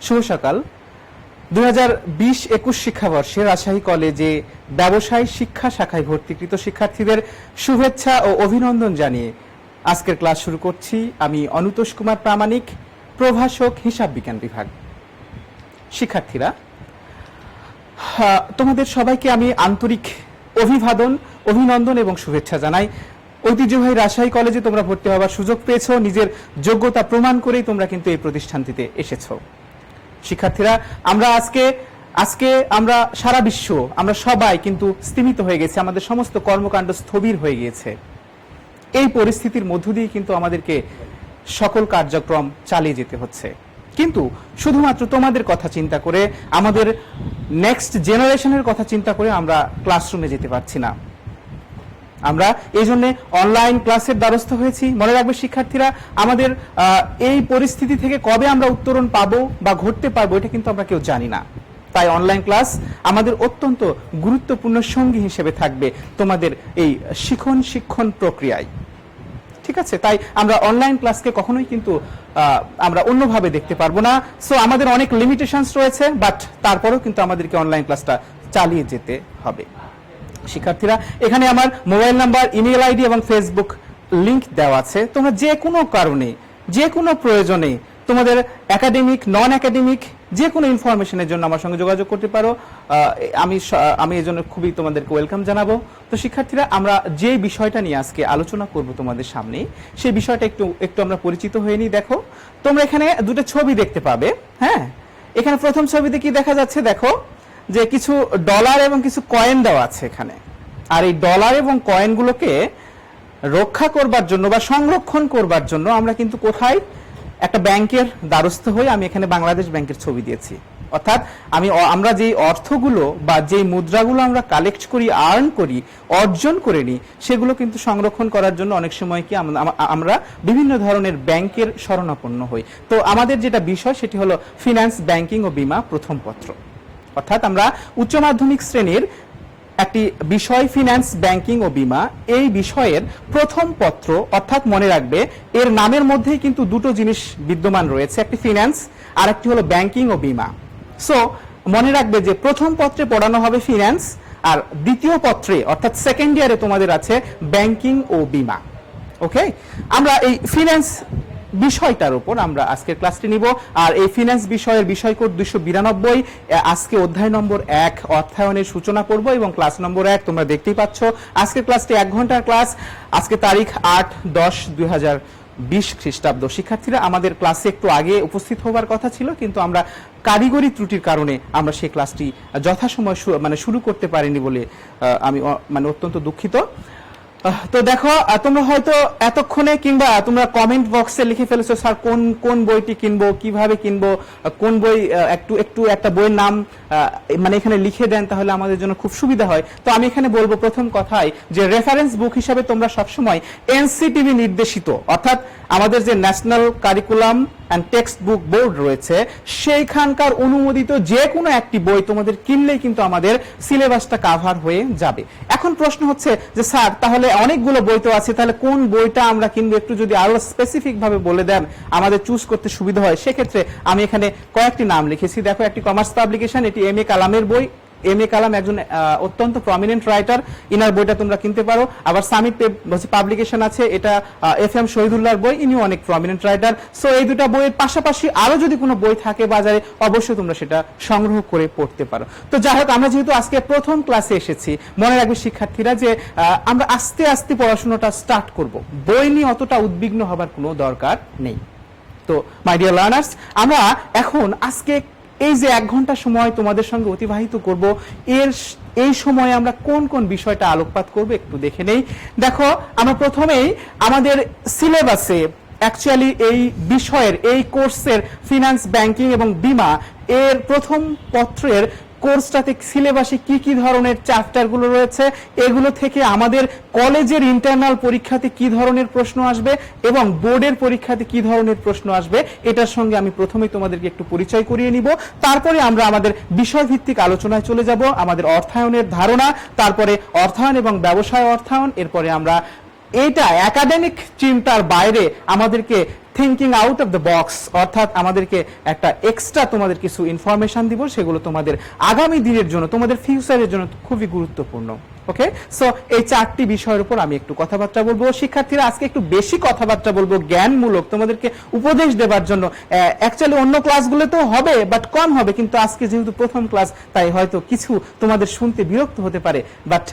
শুভ সকাল। 2020-21 শিক্ষাবর্ষে রাজশাহী কলেজে ব্যবসায় শিক্ষা শাখায় ভর্তিকৃত শিক্ষার্থীদের শুভেচ্ছা ও অভিনন্দন জানিয়ে আজকের ক্লাস শুরু করছি। আমি অনুতোষ কুমার প্রামাণিক, প্রভাষক, হিসাব বিজ্ঞান বিভাগ। শিক্ষার্থীরা, তোমাদের সবাইকে আমি আন্তরিক অভিনন্দন এবং শুভেচ্ছা জানাই। ঐতিহ্যবাহী রাজশাহী কলেজে তোমরা ভর্তি হওয়ার সুযোগ পেয়েছো, নিজের যোগ্যতা প্রমাণ করেই তোমরা কিন্তু এই প্রতিষ্ঠানটিতে এসেছো। শিক্ষার্থীরা, আমরা আজকে আমরা সারা বিশ্ব, আমরা সবাই কিন্তু স্তিমিত হয়ে গেছে, আমাদের সমস্ত কর্মকাণ্ড স্থবির হয়ে গিয়েছে। এই পরিস্থিতির মধ্য দিয়ে কিন্তু আমাদেরকে সকল কার্যক্রম চালিয়ে যেতে হচ্ছে, কিন্তু শুধুমাত্র তোমাদের কথা চিন্তা করে, আমাদের নেক্সট জেনারেশনের কথা চিন্তা করে আমরা ক্লাসরুমে যেতে পারছি না। আমরা এই জন্য অনলাইন ক্লাসের দ্বারস্থ হয়েছি। মনে রাখবে শিক্ষার্থীরা, আমাদের এই পরিস্থিতি থেকে কবে আমরা উত্তরণ পাবো বা ঘটতে পারবো এটা কিন্তু আমরা কেউ জানি না। তাই অনলাইন ক্লাস আমাদের অত্যন্ত গুরুত্বপূর্ণ সঙ্গী হিসেবে থাকবে তোমাদের এই শিক্ষণ প্রক্রিয়ায়। ঠিক আছে, তাই আমরা অনলাইন ক্লাসকে কখনোই কিন্তু আমরা অন্যভাবে দেখতে পারবো না। সো আমাদের অনেক লিমিটেশনস রয়েছে, বাট তারপরেও কিন্তু আমাদেরকে অনলাইন ক্লাসটা চালিয়ে যেতে হবে। শিক্ষার্থীরা, এখানে আমার মোবাইল নাম্বার, ইমেল আইডি এবং ফেসবুক লিংক দেওয়া আছে। তোমরা যে কোনো কারণে, যে কোনো প্রয়োজনে, তোমাদের একাডেমিক, নন একাডেমিক যে কোনো ইনফরমেশনের জন্য আমার সঙ্গে যোগাযোগ করতে পারো। আমি এই জন্য খুবই তোমাদেরকে ওয়েলকাম জানাবো। তো শিক্ষার্থীরা, আমরা যে বিষয়টা নিয়ে আজকে আলোচনা করব তোমাদের সামনে, সেই বিষয়টা একটু আমরা পরিচিত হয়ে নিই। দেখো, তোমরা এখানে দুটো ছবি দেখতে পাবে। হ্যাঁ, এখানে প্রথম ছবিতে কি দেখা যাচ্ছে? দেখো যে কিছু ডলার এবং কিছু কয়েন দেওয়া আছে এখানে। আর এই ডলার এবং কয়েনগুলোকে রক্ষা করবার জন্য বা সংরক্ষণ করবার জন্য আমরা কিন্তু কোথায় একটা ব্যাংকের দ্বারস্থ হই। আমি এখানে বাংলাদেশ ব্যাংকের ছবি দিয়েছি। অর্থাৎ আমরা যেই অর্থগুলো বা যেই মুদ্রাগুলো আমরা কালেক্ট করি, আর্ন করি, অর্জন করে নিই, সেগুলো কিন্তু সংরক্ষণ করার জন্য অনেক সময় কি আমরা বিভিন্ন ধরনের ব্যাংকের শরণাপন্ন হই। তো আমাদের যেটা বিষয় সেটি হলো ফিনান্স, ব্যাংকিং ও বীমা প্রথম পত্র। অর্থাৎ আমরা উচ্চ মাধ্যমিক শ্রেণীর একটি বিষয় ফিনান্স, ব্যাংকিং ও বীমা, এই বিষয়ের প্রথম পত্র। অর্থাৎ মনে রাখবে, এর নামের মধ্যেই কিন্তু দুটো জিনিস বিদ্যমান রয়েছে, একটি ফিনান্স আর একটি হলো ব্যাংকিং ও বীমা। সো মনে রাখবে যে প্রথম পত্রে পড়ানো হবে ফিনান্স, আর দ্বিতীয় পত্রে অর্থাৎ সেকেন্ড ইয়ারে তোমাদের আছে ব্যাংকিং ও বীমা। ওকে, আমরা এই ফিনান্স বিষয়টার উপর আমরা আজকের ক্লাসটি নিব। আর এই ফিনান্স বিষয়ের বিষয় কোড 292। আজকে অধ্যায় নম্বর 1 অর্থায়নের সূচনা করব এবং ক্লাস নম্বর 1 তোমরা দেখতেই পাচ্ছ। আজকের ক্লাসটি 1 ঘন্টার ক্লাস। আজকে তারিখ 8-10-2020 খ্রিস্টাব্দ। শিক্ষার্থীরা, আমাদের ক্লাসে একটু আগে উপস্থিত হবার কথা ছিল, কিন্তু আমরা কারিগরি ত্রুটির কারণে আমরা সেই ক্লাসটি যথাসময় শুরু করতে পারিনি বলে আমি অত্যন্ত দুঃখিত। তো দেখো, তোমরা হয়তো এতক্ষণে কিংবা তোমরা কমেন্ট বক্সে লিখে ফেলেছো, স্যার কোন বইটি কিনবো, কিভাবে কিনবো, কোন বই, একটু একটা বইয়ের নাম এখানে লিখে দেন, তাহলে আমাদের জন্য খুব সুবিধা হয়। তো আমি এখানে বলবো প্রথম কথাই যে রেফারেন্স বুক হিসাবে তোমরা সবসময় এনসিটিভি নির্দেশিত, অর্থাৎ আমাদের যে national curriculum and text book board রয়েছে, সেইখানকার অনুমোদিত যে কোনো একটি বই তোমাদের কিনলেই কিন্তু আমাদের সিলেবাসটা কাভার হয়ে যাবে। এখন প্রশ্ন হচ্ছে যে স্যার, তাহলে অনেকগুলো বই তো আছে, তাহলে কোন বইটা আমরা কিনবো, একটু যদি আরো স্পেসিফিক ভাবে বলে দেন আমাদের চুজ করতে সুবিধা হয়। সেক্ষেত্রে আমি এখানে কয়েকটি নাম লিখেছি। দেখো, একটি কমার্স পাবলিকেশন, এটি এম এ কালামের বই। এম এ কালাম একজন অত্যন্ত প্রমিনেন্ট রাইটার, ইনার বইটা তোমরা কিনতে পারো। আবার সামিট পাবলিকেশন আছে, এটা FM শহীদুল্লাহর বই, ইনিও অনেক প্রমিনেন্ট রাইটার। সো এই দুটা বইয়ের পাশাপাশি আরো যদি কোনো বই থাকে বাজারে, অবশ্যই তোমরা সেটা সংগ্রহ করে পড়তে পারো। তো যাই হোক, আমরা যেহেতু আজকে প্রথম ক্লাসে এসেছি, মনে রাখবে শিক্ষার্থীরা যে আমরা আস্তে আস্তে পড়াশোনাটা স্টার্ট করব। বই নিয়ে অতটা উদ্বিগ্ন হবার কোনো দরকার নেই। তো মাই ডিয়ার লার্নার্স, আমরা এখন আজকে এই যে 1 ঘন্টা সময় তোমাদের সঙ্গে অতিবাহিত করব, এই সময়ে আমরা কোন কোন বিষয়টা আলোকপাত করব একটু দেখে নেই। দেখো, আমরা প্রথমেই আমাদের সিলেবাসে অ্যাকচুয়ালি এই বিষয়ের, এই কোর্সের ফিনান্স, ব্যাংকিং এবং বীমা এর প্রথম পত্রের কোর্সটাতে সিলেবাসে কি কি ধরনের চ্যাপ্টারগুলো রয়েছে, এগুলো থেকে আমাদের কলেজের ইন্টারনাল পরীক্ষাতে কি ধরনের প্রশ্ন আসবে এবং বোর্ডের পরীক্ষাতে কি ধরনের প্রশ্ন আসবে, এটার সঙ্গে আমি প্রথমেই তোমাদেরকে একটু পরিচয় করিয়ে নিব। তারপরে আমরা আমাদের বিষয়ভিত্তিক আলোচনায় চলে যাব, আমাদের অর্থায়নের ধারণা, তারপরে অর্থায়ন এবং ব্যবসায় অর্থায়ন, এরপরে আমরা এইটা একাডেমিক চিন্তার বাইরে আমাদেরকে thinking out of the box, অর্থাৎ আমাদেরকে একটা এক্সট্রা তোমাদের কিছু ইনফরমেশন দিব, সেগুলো তোমাদের আগামী দিনের জন্য, তোমাদের ফিউচারের জন্য খুবই গুরুত্বপূর্ণ। ওকে, সো এই 4টি বিষয়ের উপর আমি একটু কথাবার্তা বলবো। শিক্ষার্থীরা আজকে একটু বেশি কথাবার্তা বলবো, জ্ঞানমূলক, তোমাদেরকে উপদেশ দেবার জন্য। অ্যাকচুয়ালি অন্য ক্লাসগুলোতেও হবে, বাট কম হবে, কিন্তু আজকে যেহেতু প্রথম ক্লাস তাই হয়তো কিছু তোমাদের শুনতে বিরক্ত হতে পারে, বাট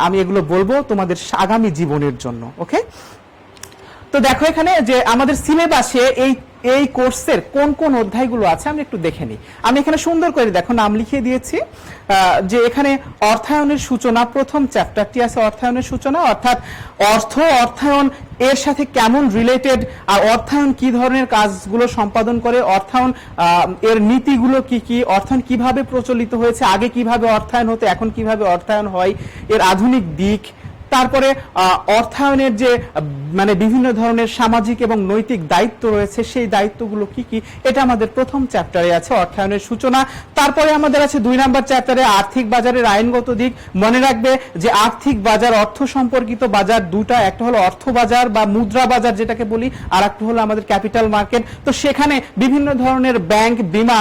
আমি এগুলো বলবো তোমাদের আগামী জীবনের জন্য। ওকে, তো দেখো এখানে যে আমাদের সিলেবাসে এই কোর্সের কোন কোন অধ্যায়গুলো আছে আমরা একটু দেখে নিই। আমি এখানে সুন্দর করে দেখো নাম লিখিয়ে দিয়েছি, যে এখানে অর্থায়নের সূচনা, প্রথম চ্যাপ্টারটি আছে অর্থায়নের সূচনা, অর্থাৎ অর্থায়ন এর সাথে কেমন রিলেটেড, আর অর্থায়ন কি ধরনের কাজগুলো সম্পাদন করে, অর্থায়ন এর নীতিগুলো কি কি, অর্থায়ন কিভাবে প্রচলিত হয়েছে, আগে কিভাবে অর্থায়ন হতো, এখন কিভাবে অর্থায়ন হয়, এর আধুনিক দিক, তারপরে অর্থায়নের যে মানে বিভিন্ন ধরনের সামাজিক এবং নৈতিক দায়িত্ব রয়েছে, সেই দায়িত্বগুলো কি কি, এটা আমাদের প্রথম চ্যাপ্টারে আছে অর্থায়নের সূচনা। তারপরে আমাদের আছে 2 নাম্বার চ্যাপ্টারে আর্থিক বাজারের আইনগত দিক। মনে রাখবে যে আর্থিক বাজার, অর্থ সম্পর্কিত বাজার দুটা, একটা হলো অর্থ বাজার বা মুদ্রা বাজার যেটাকে বলি, আর একটা হলো আমাদের ক্যাপিটাল মার্কেট। তো সেখানে বিভিন্ন ধরনের ব্যাংক, বীমা,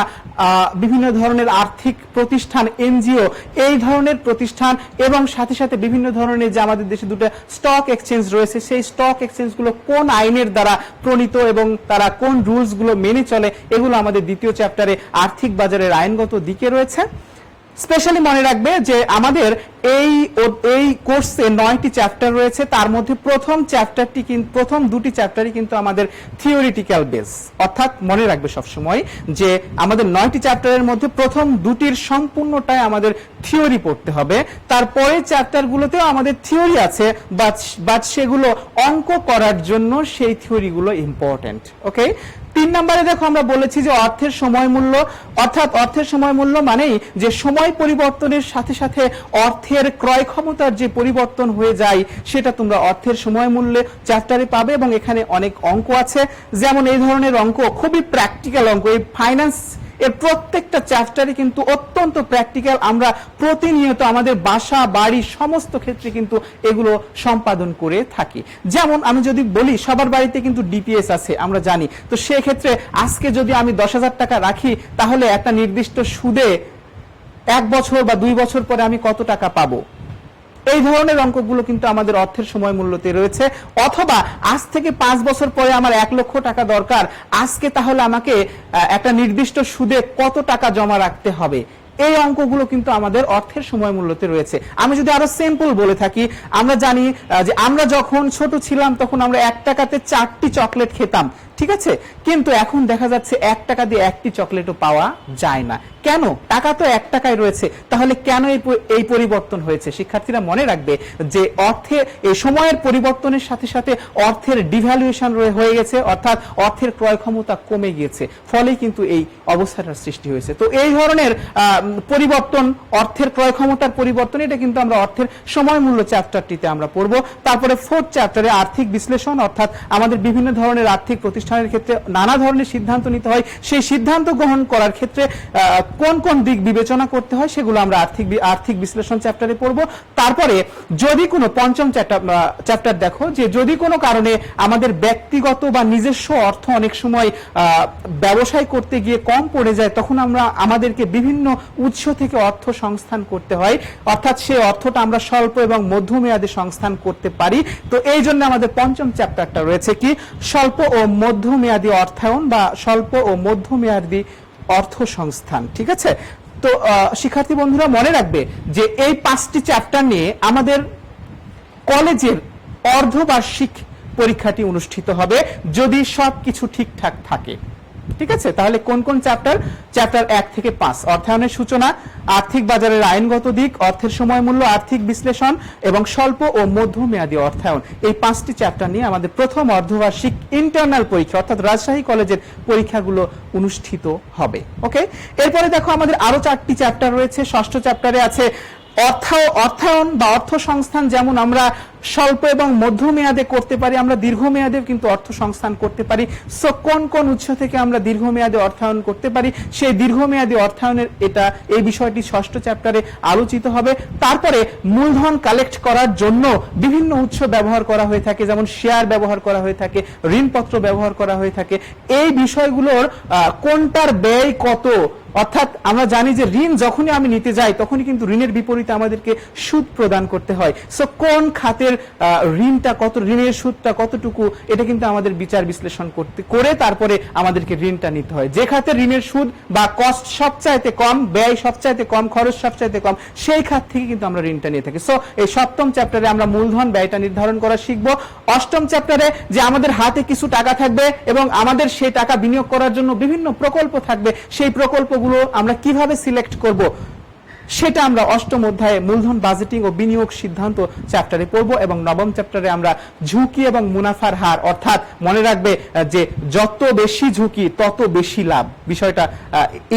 বিভিন্ন ধরনের আর্থিক প্রতিষ্ঠান, এনজিও, এই ধরনের প্রতিষ্ঠান, এবং সাথে সাথে বিভিন্ন ধরনের যে আমাদের দেশে দুটো স্টক এক্সচেঞ্জ রয়েছে, সেই স্টক এক্সচেঞ্জ গুলো কোন আইনের দ্বারা প্রণীত এবং তারা কোন রুলস গুলো মেনে চলে, এগুলো আমাদের দ্বিতীয় চ্যাপ্টারে আর্থিক বাজারের আইনগত দিকে রয়েছে। স্পেশালি মনে রাখবে যে আমাদের এই কোর্সে 9টি চ্যাপ্টার রয়েছে, তার মধ্যে প্রথম 2টি চ্যাপ্টারই কিন্তু আমাদের থিওরিটিক্যাল বেস, অর্থাৎ মনে রাখবে সবসময় যে আমাদের 9টি চ্যাপ্টারের মধ্যে প্রথম 2টির সম্পূর্ণটাই আমাদের থিওরি পড়তে হবে। তারপরে চ্যাপ্টারগুলোতেও আমাদের থিওরি আছে, বাট সেগুলো অঙ্ক করার জন্য সেই থিওরিগুলো ইম্পর্টেন্ট। ওকে, 3 নম্বরে দেখো আমরা বলেছি যে অর্থের সময় মূল্য, অর্থাৎ অর্থের সময় মূল্য মানেই যে সময় পরিবর্তনের সাথে সাথে অর্থের ক্রয় ক্ষমতার যে পরিবর্তন হয়ে যায়, সেটা তোমরা অর্থের সময় মূল্যে চ্যাপ্টারে পাবে। এবং এখানে অনেক অঙ্ক আছে, যেমন এই ধরনের অঙ্ক, খুবই প্র্যাকটিক্যাল অঙ্ক। এই ফাইন্যান্স এর প্রত্যেকটা চ্যাপ্টারে কিন্তু অত্যন্ত প্র্যাকটিক্যাল, আমরা প্রতিনিয়ত আমাদের বাসা বাড়ি সমস্ত ক্ষেত্রে কিন্তু এগুলো সম্পাদন করে থাকি। যেমন আমি যদি বলি, সবার বাড়িতে কিন্তু ডিপিএস আছে আমরা জানি, তো সেক্ষেত্রে আজকে যদি আমি 10,000 টাকা রাখি, তাহলে একটা নির্দিষ্ট সুদে 1 বছর বা 2 বছর পরে আমি কত টাকা পাবো, এই ধরনের অঙ্কগুলো কিন্তু আমাদের অর্থের সময় মূল্যতে রয়েছে। অথবা আজ থেকে 5 বছর পরে আমার 1 লক্ষ টাকা দরকার, আজকে তাহলে আমাকে একটা নির্দিষ্ট সুদে কত টাকা জমা রাখতে হবে, এই অঙ্কগুলো কিন্তু আমাদের অর্থের সময় মূল্যতে রয়েছে। আমি যদি আরো সিম্পল বলে থাকি, আমরা জানি যে আমরা যখন ছোট ছিলাম তখন আমরা 1 টাকাতে 4টি চকলেট খেতাম, ঠিক আছে, কিন্তু এখন দেখা যাচ্ছে 1 টাকা দিয়ে 1টি চকলেটও পাওয়া যায় না। কেন? টাকা তো 1 টাকায় রয়েছে, তাহলে কেন এই পরিবর্তন হয়েছে? শিক্ষার্থীরা মনে রাখবে যে এই সময়ের পরিবর্তনের সাথে সাথে অর্থের ডিভ্যালুয়েশন হয়ে গেছে, অর্থাৎ অর্থের ক্রয় ক্ষমতা কমে গিয়েছে, ফলে কিন্তু এই অবস্থাটার সৃষ্টি হয়েছে। তো এই ধরনের পরিবর্তন, অর্থের ক্রয় ক্ষমতার পরিবর্তন, এটা কিন্তু আমরা অর্থের সময় মূল্য চ্যাপ্টারটিতে আমরা পড়বো। তারপরে 4th চ্যাপ্টারে আর্থিক বিশ্লেষণ, অর্থাৎ আমাদের বিভিন্ন ধরনের আর্থিক প্রতিষ্ঠানের ক্ষেত্রে নানা ধরনের সিদ্ধান্ত নিতে হয়, সেই সিদ্ধান্ত গ্রহণ করার ক্ষেত্রে কোন কোন দিক বিবেচনা করতে হয়, সেগুলো আমরা আর্থিক বিশ্লেষণ চ্যাপ্টারে পড়বো। তারপরে যদি কোনো 5ম চ্যাপ্টার দেখো, যে যদি কোনো কারণে আমাদের ব্যক্তিগত বা নিজস্ব অর্থ অনেক সময় ব্যবসায় করতে গিয়ে কম পড়ে যায়, তখন আমাদেরকে বিভিন্ন উৎস থেকে অর্থ সংস্থান করতে হয়, অর্থাৎ সেই অর্থটা আমরা স্বল্প এবং মধ্যমেয়াদী সংস্থান করতে পারি। তো এই জন্য আমাদের 5ম চ্যাপ্টারটা রয়েছে কি, স্বল্প ও মধ্যমেয়াদী অর্থায়ন বা স্বল্প ও মধ্যমেয়াদী অর্থ সংস্থান। ঠিক আছে, তো শিক্ষার্থী বন্ধুরা মনে রাখবে যে এই 5টি চ্যাপ্টার নিয়ে আমাদের কলেজের অর্ধবার্ষিক পরীক্ষাটি অনুষ্ঠিত হবে, যদি সবকিছু ঠিকঠাক থাকে। ঠিক আছে, তাহলে কোন কোন চ্যাপ্টার? চ্যাপ্টার 1 থেকে 5, অর্থায়নের সূচনা, আর্থিক বাজারের আইনগত দিক, অর্থের সময় মূল্য, আর্থিক বিশ্লেষণ এবং স্বল্প ও মধ্যমেয়াদী অর্থায়ন, এই 5টি চ্যাপ্টার নিয়ে আমাদের প্রথম অর্ধবার্ষিক ইন্টারনাল পরীক্ষা, অর্থাৎ রাজশাহী কলেজের পরীক্ষাগুলো অনুষ্ঠিত হবে। ওকে, এরপরে দেখো আমাদের আরো 4টি চ্যাপ্টার রয়েছে। 6ষ্ঠ চ্যাপ্টারে আছে অর্থায়ন বা অর্থ সংস্থান, যেমন আমরা স্বল্প এবং মধ্যমেয়াদে করতে পারি, আমরা দীর্ঘমেয়াদেও কিন্তু অর্থ সংস্থান করতে পারি। সো কোন কোন উৎস থেকে আমরা দীর্ঘমেয়াদে অর্থায়ন করতে পারি, সেই দীর্ঘমেয়াদী অর্থায়নের এই বিষয়টি ষষ্ঠ চ্যাপ্টারে আলোচিত হবে। তারপরে মূলধন কালেক্ট করার জন্য বিভিন্ন উৎস ব্যবহার করা হয়ে থাকে, যেমন শেয়ার ব্যবহার করা হয়ে থাকে, ঋণপত্র ব্যবহার করা হয়ে থাকে। এই বিষয়গুলোর কোনটার ব্যয় কত, অর্থাৎ আমরা জানি যে ঋণ যখনই আমি নিতে যাই তখনই কিন্তু ঋণের বিপরীতে আমাদেরকে সুদ প্রদান করতে হয়। সো কোন খাতের ঋণটা কত, ঋণের সুদটা কতটুকু, এটা কিন্তু আমাদের বিচার বিশ্লেষণ করে তারপরে আমাদেরকে ঋণটা নিতে হয়। যে খাতের ঋণের সুদ বা কস্ট সবচাইতে কম, ব্যয় সবচাইতে কম, খরচ সবচাইতে কম, সেই খাত থেকে কিন্তু আমরা ঋণটা নিয়ে থাকি। সো এই সপ্তম চ্যাপ্টারে আমরা মূলধন ব্যয়টা নির্ধারণ করা শিখব। অষ্টম চ্যাপ্টারে যে আমাদের হাতে কিছু টাকা থাকবে এবং আমাদের সেই টাকা বিনিয়োগ করার জন্য বিভিন্ন প্রকল্প থাকবে, সেই প্রকল্পগুলো আমরা কিভাবে সিলেক্ট করব সেটা আমরা অষ্টম অধ্যায়ে মূলধন বাজেটিং ও বিনিয়োগ সিদ্ধান্ত চ্যাপ্টারে পড়ব। এবং নবম চ্যাপ্টারে আমরা ঝুঁকি এবং মুনাফার হার, অর্থাৎ মনে রাখবে যে যত বেশি ঝুঁকি তত বেশি লাভ, বিষয়টা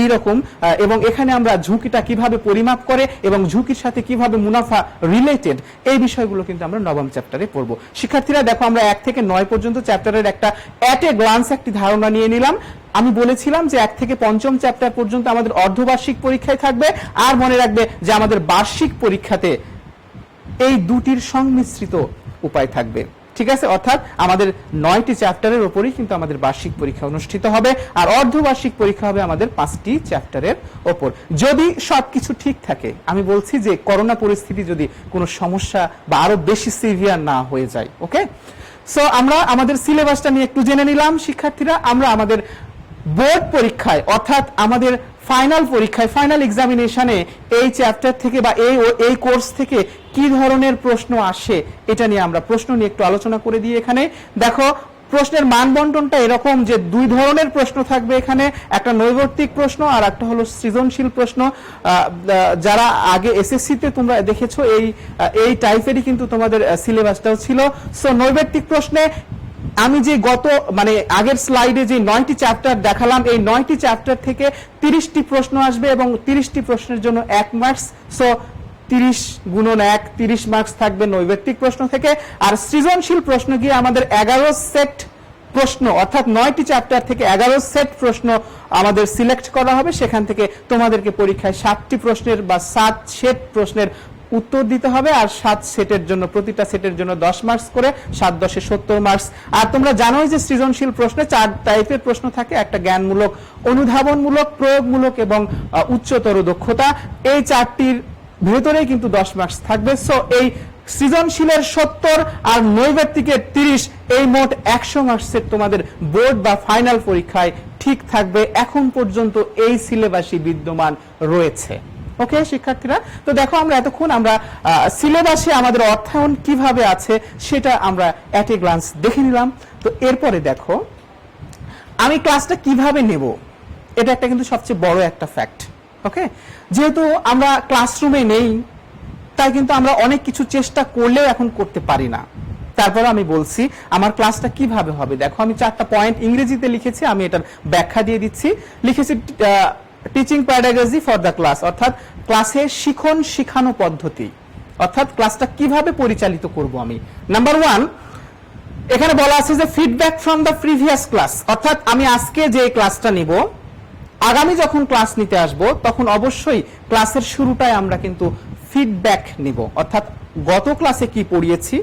এইরকম। এবং এখানে আমরা ঝুঁকিটা কিভাবে পরিমাপ করে এবং ঝুঁকির সাথে কিভাবে মুনাফা রিলেটেড, এই বিষয়গুলো কিন্তু আমরা নবম চ্যাপ্টারে পড়ব। শিক্ষার্থীরা দেখো, আমরা 1 থেকে 9 পর্যন্ত চ্যাপ্টারের একটা অ্যাট এ গ্লান্স একটি ধারণা নিয়ে নিলাম। আমি বলেছিলাম যে 1 থেকে 5ম চ্যাপ্টার পর্যন্ত আমাদের অর্ধবার্ষিক পরীক্ষায় থাকবে, আর মনে রাখবে যে আমাদের বার্ষিক পরীক্ষাতে এই দুটির সংমিশ্রিত উপায় থাকবে। ঠিক আছে, অর্থাৎ আমাদের 9টি চ্যাপ্টারের উপরই কিন্তু আমাদের বার্ষিক পরীক্ষা অনুষ্ঠিত হবে, আর অর্ধবার্ষিক পরীক্ষা হবে আমাদের 5টি চ্যাপ্টারের ওপর, যদি সবকিছু ঠিক থাকে। আমি বলছি যে করোনা পরিস্থিতি যদি কোনো সমস্যা বা আরো বেশি সিভিয়ার না হয়ে যায়। ওকে, সো আমরা আমাদের সিলেবাসটা নিয়ে একটু জেনে নিলাম। শিক্ষার্থীরা, আমরা আমাদের বোর্ড পরীক্ষায়, অর্থাৎ আমাদের ফাইনাল পরীক্ষায়, ফাইনাল এক্সামিনেশনে এই চ্যাপ্টার থেকে বা এই কোর্স থেকে কি ধরনের প্রশ্ন আসে, এটা নিয়ে আমরা প্রশ্ন নিয়ে একটু আলোচনা করে দিই। এখানে দেখো, প্রশ্নের মান বন্টনটা এরকম যে 2 ধরনের প্রশ্ন থাকবে এখানে, একটা নৈর্ব্যক্তিক প্রশ্ন আর একটা হলো সৃজনশীল প্রশ্ন। যারা আগে এসএসসি তে তোমরা দেখেছো এই টাইপেরই কিন্তু তোমাদের সিলেবাসটাও ছিল। সো নৈর্ব্যক্তিক প্রশ্নে আমি যে আগের স্লাইডে যে 9টি চ্যাপ্টার দেখালাম, এই 9টি চ্যাপ্টার থেকে 30টি প্রশ্ন আসবে এবং 30টি প্রশ্নের জন্য 1 মার্কস। সো 30 গুণন 1, 30 মার্কস থাকবে নৈর্ব্যক্তিক প্রশ্ন থেকে। আর সৃজনশীল প্রশ্ন গিয়ে আমাদের 11 সেট প্রশ্ন, অর্থাৎ 9টি চ্যাপ্টার থেকে 11 সেট প্রশ্ন আমাদের সিলেক্ট করা হবে। সেখান থেকে তোমাদেরকে পরীক্ষায় 7টি প্রশ্নের বা 7 সেট প্রশ্নের উত্তর দিতে হবে, আর 7 সেটের জন্য, প্রতিটা সেটের জন্য 10 মার্কস করে, 7 10 70 মার্কস। আর তোমরা জানোই যে সৃজনশীল প্রশ্নে 4 টাইপের প্রশ্ন থাকে, একটা জ্ঞানমূলক, অনুধাবনমূলক, প্রয়োগমূলক এবং উচ্চতর দক্ষতা। এই 4টির ভেতরেই কিন্তু 10 মার্কস থাকবে। সো এই সৃজনশীলের 70 আর নৈর্ব্যক্তিকের 30, এই মোট 100 মার্কসের তোমাদের বোর্ড বা ফাইনাল পরীক্ষায় ঠিক থাকবে। এখন পর্যন্ত এই সিলেবাসই বিদ্যমান রয়েছে। ওকে শিক্ষার্থীরা, তো দেখো, আমরা এতক্ষণ আমরা সিলেবাসে আমাদের অর্থায়ন কিভাবে আছে সেটা আমরা অ্যাট এ গ্লান্স দেখে নিলাম। তো এরপরে দেখো, আমি ক্লাসটা কিভাবে নেব, এটা একটা কিন্তু সবচেয়ে বড় একটা ফ্যাক্ট। ওকে, যেহেতু আমরা ক্লাসরুমে নেই, তাই কিন্তু আমরা অনেক কিছু চেষ্টা করলেও এখন করতে পারি না। তারপর আমি বলছি আমার ক্লাসটা কিভাবে হবে। দেখো, আমি 4টা পয়েন্ট ইংরেজিতে লিখেছি, আমি এটার ব্যাখ্যা দিয়ে দিচ্ছি। লিখেছি teaching pedagogy for the class, অর্থাৎ ক্লাসে শিখন শিখানো পদ্ধতি, অর্থাৎ ক্লাসটা কিভাবে পরিচালিত করব আমি। নাম্বার 1, এখানে বলা আছে যে feedback from the previous class, অর্থাৎ আমি আজকে যে ক্লাসটা নিব, আগামী যখন ক্লাস নিতে আসব তখন অবশ্যই ক্লাসের শুরুটায় আমরা কিন্তু ফিডব্যাক নিব, অর্থাৎ গত ক্লাসে কি পড়িয়েছি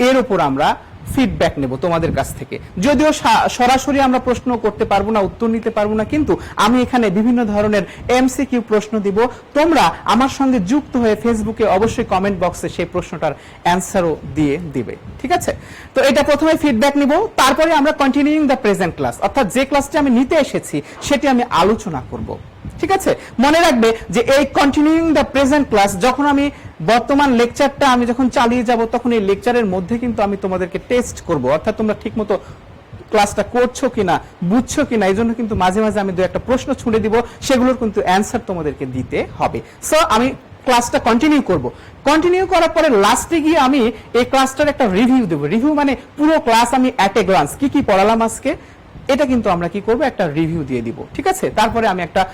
এর উপর আমরা ফিডব্যাক নেব তোমাদের কাছ থেকে। যদিও সরাসরি আমরা প্রশ্ন করতে পারবো না, উত্তর নিতে পারবো না, কিন্তু আমি এখানে বিভিন্ন ধরনের এমসিকিউ প্রশ্ন দিব। তোমরা আমার সঙ্গে যুক্ত হয়ে ফেসবুকে অবশ্যই কমেন্ট বক্সে সেই প্রশ্নটার অ্যান্সারও দিয়ে দিবে। ঠিক আছে, তো এটা প্রথমে ফিডব্যাক নিব, তারপরে আমরা কন্টিনিউইং দ্য প্রেজেন্ট ক্লাস, অর্থাৎ যে ক্লাসটি আমি নিতে এসেছি সেটি আমি আলোচনা করব। ঠিক আছে, মনে রাখবে যে এই কন্টিনিউইং দ্য প্রেজেন্ট ক্লাস, যখন আমি বর্তমান লেকচারটা আমি যখন চালিয়ে যাব, তখন এই লেকচারের মধ্যে কিন্তু আমি তোমাদেরকে টেস্ট করব, অর্থাৎ তোমরা ঠিকমতো ক্লাসটা করছো কিনা, বুঝছো কিনা। এই জন্য কিন্তু মাঝে মাঝে আমি 2-1টা প্রশ্ন ছুঁড়ে দিব, সেগুলোর কিন্তু অ্যান্সার তোমাদেরকে দিতে হবে। সো আমি ক্লাসটা কন্টিনিউ করব। কন্টিনিউ করার পরে লাস্টে গিয়ে আমি এই ক্লাসটার একটা রিভিউ দেব। রিভিউ মানে পুরো ক্লাস আমি অ্যাট এ গ্লান্স কি কি পড়ালাম আজকে, এটা কিন্তু আমরা কি করব, একটা রিভিউ দিয়ে দিব। ঠিক আছে, তারপরে আমি একটা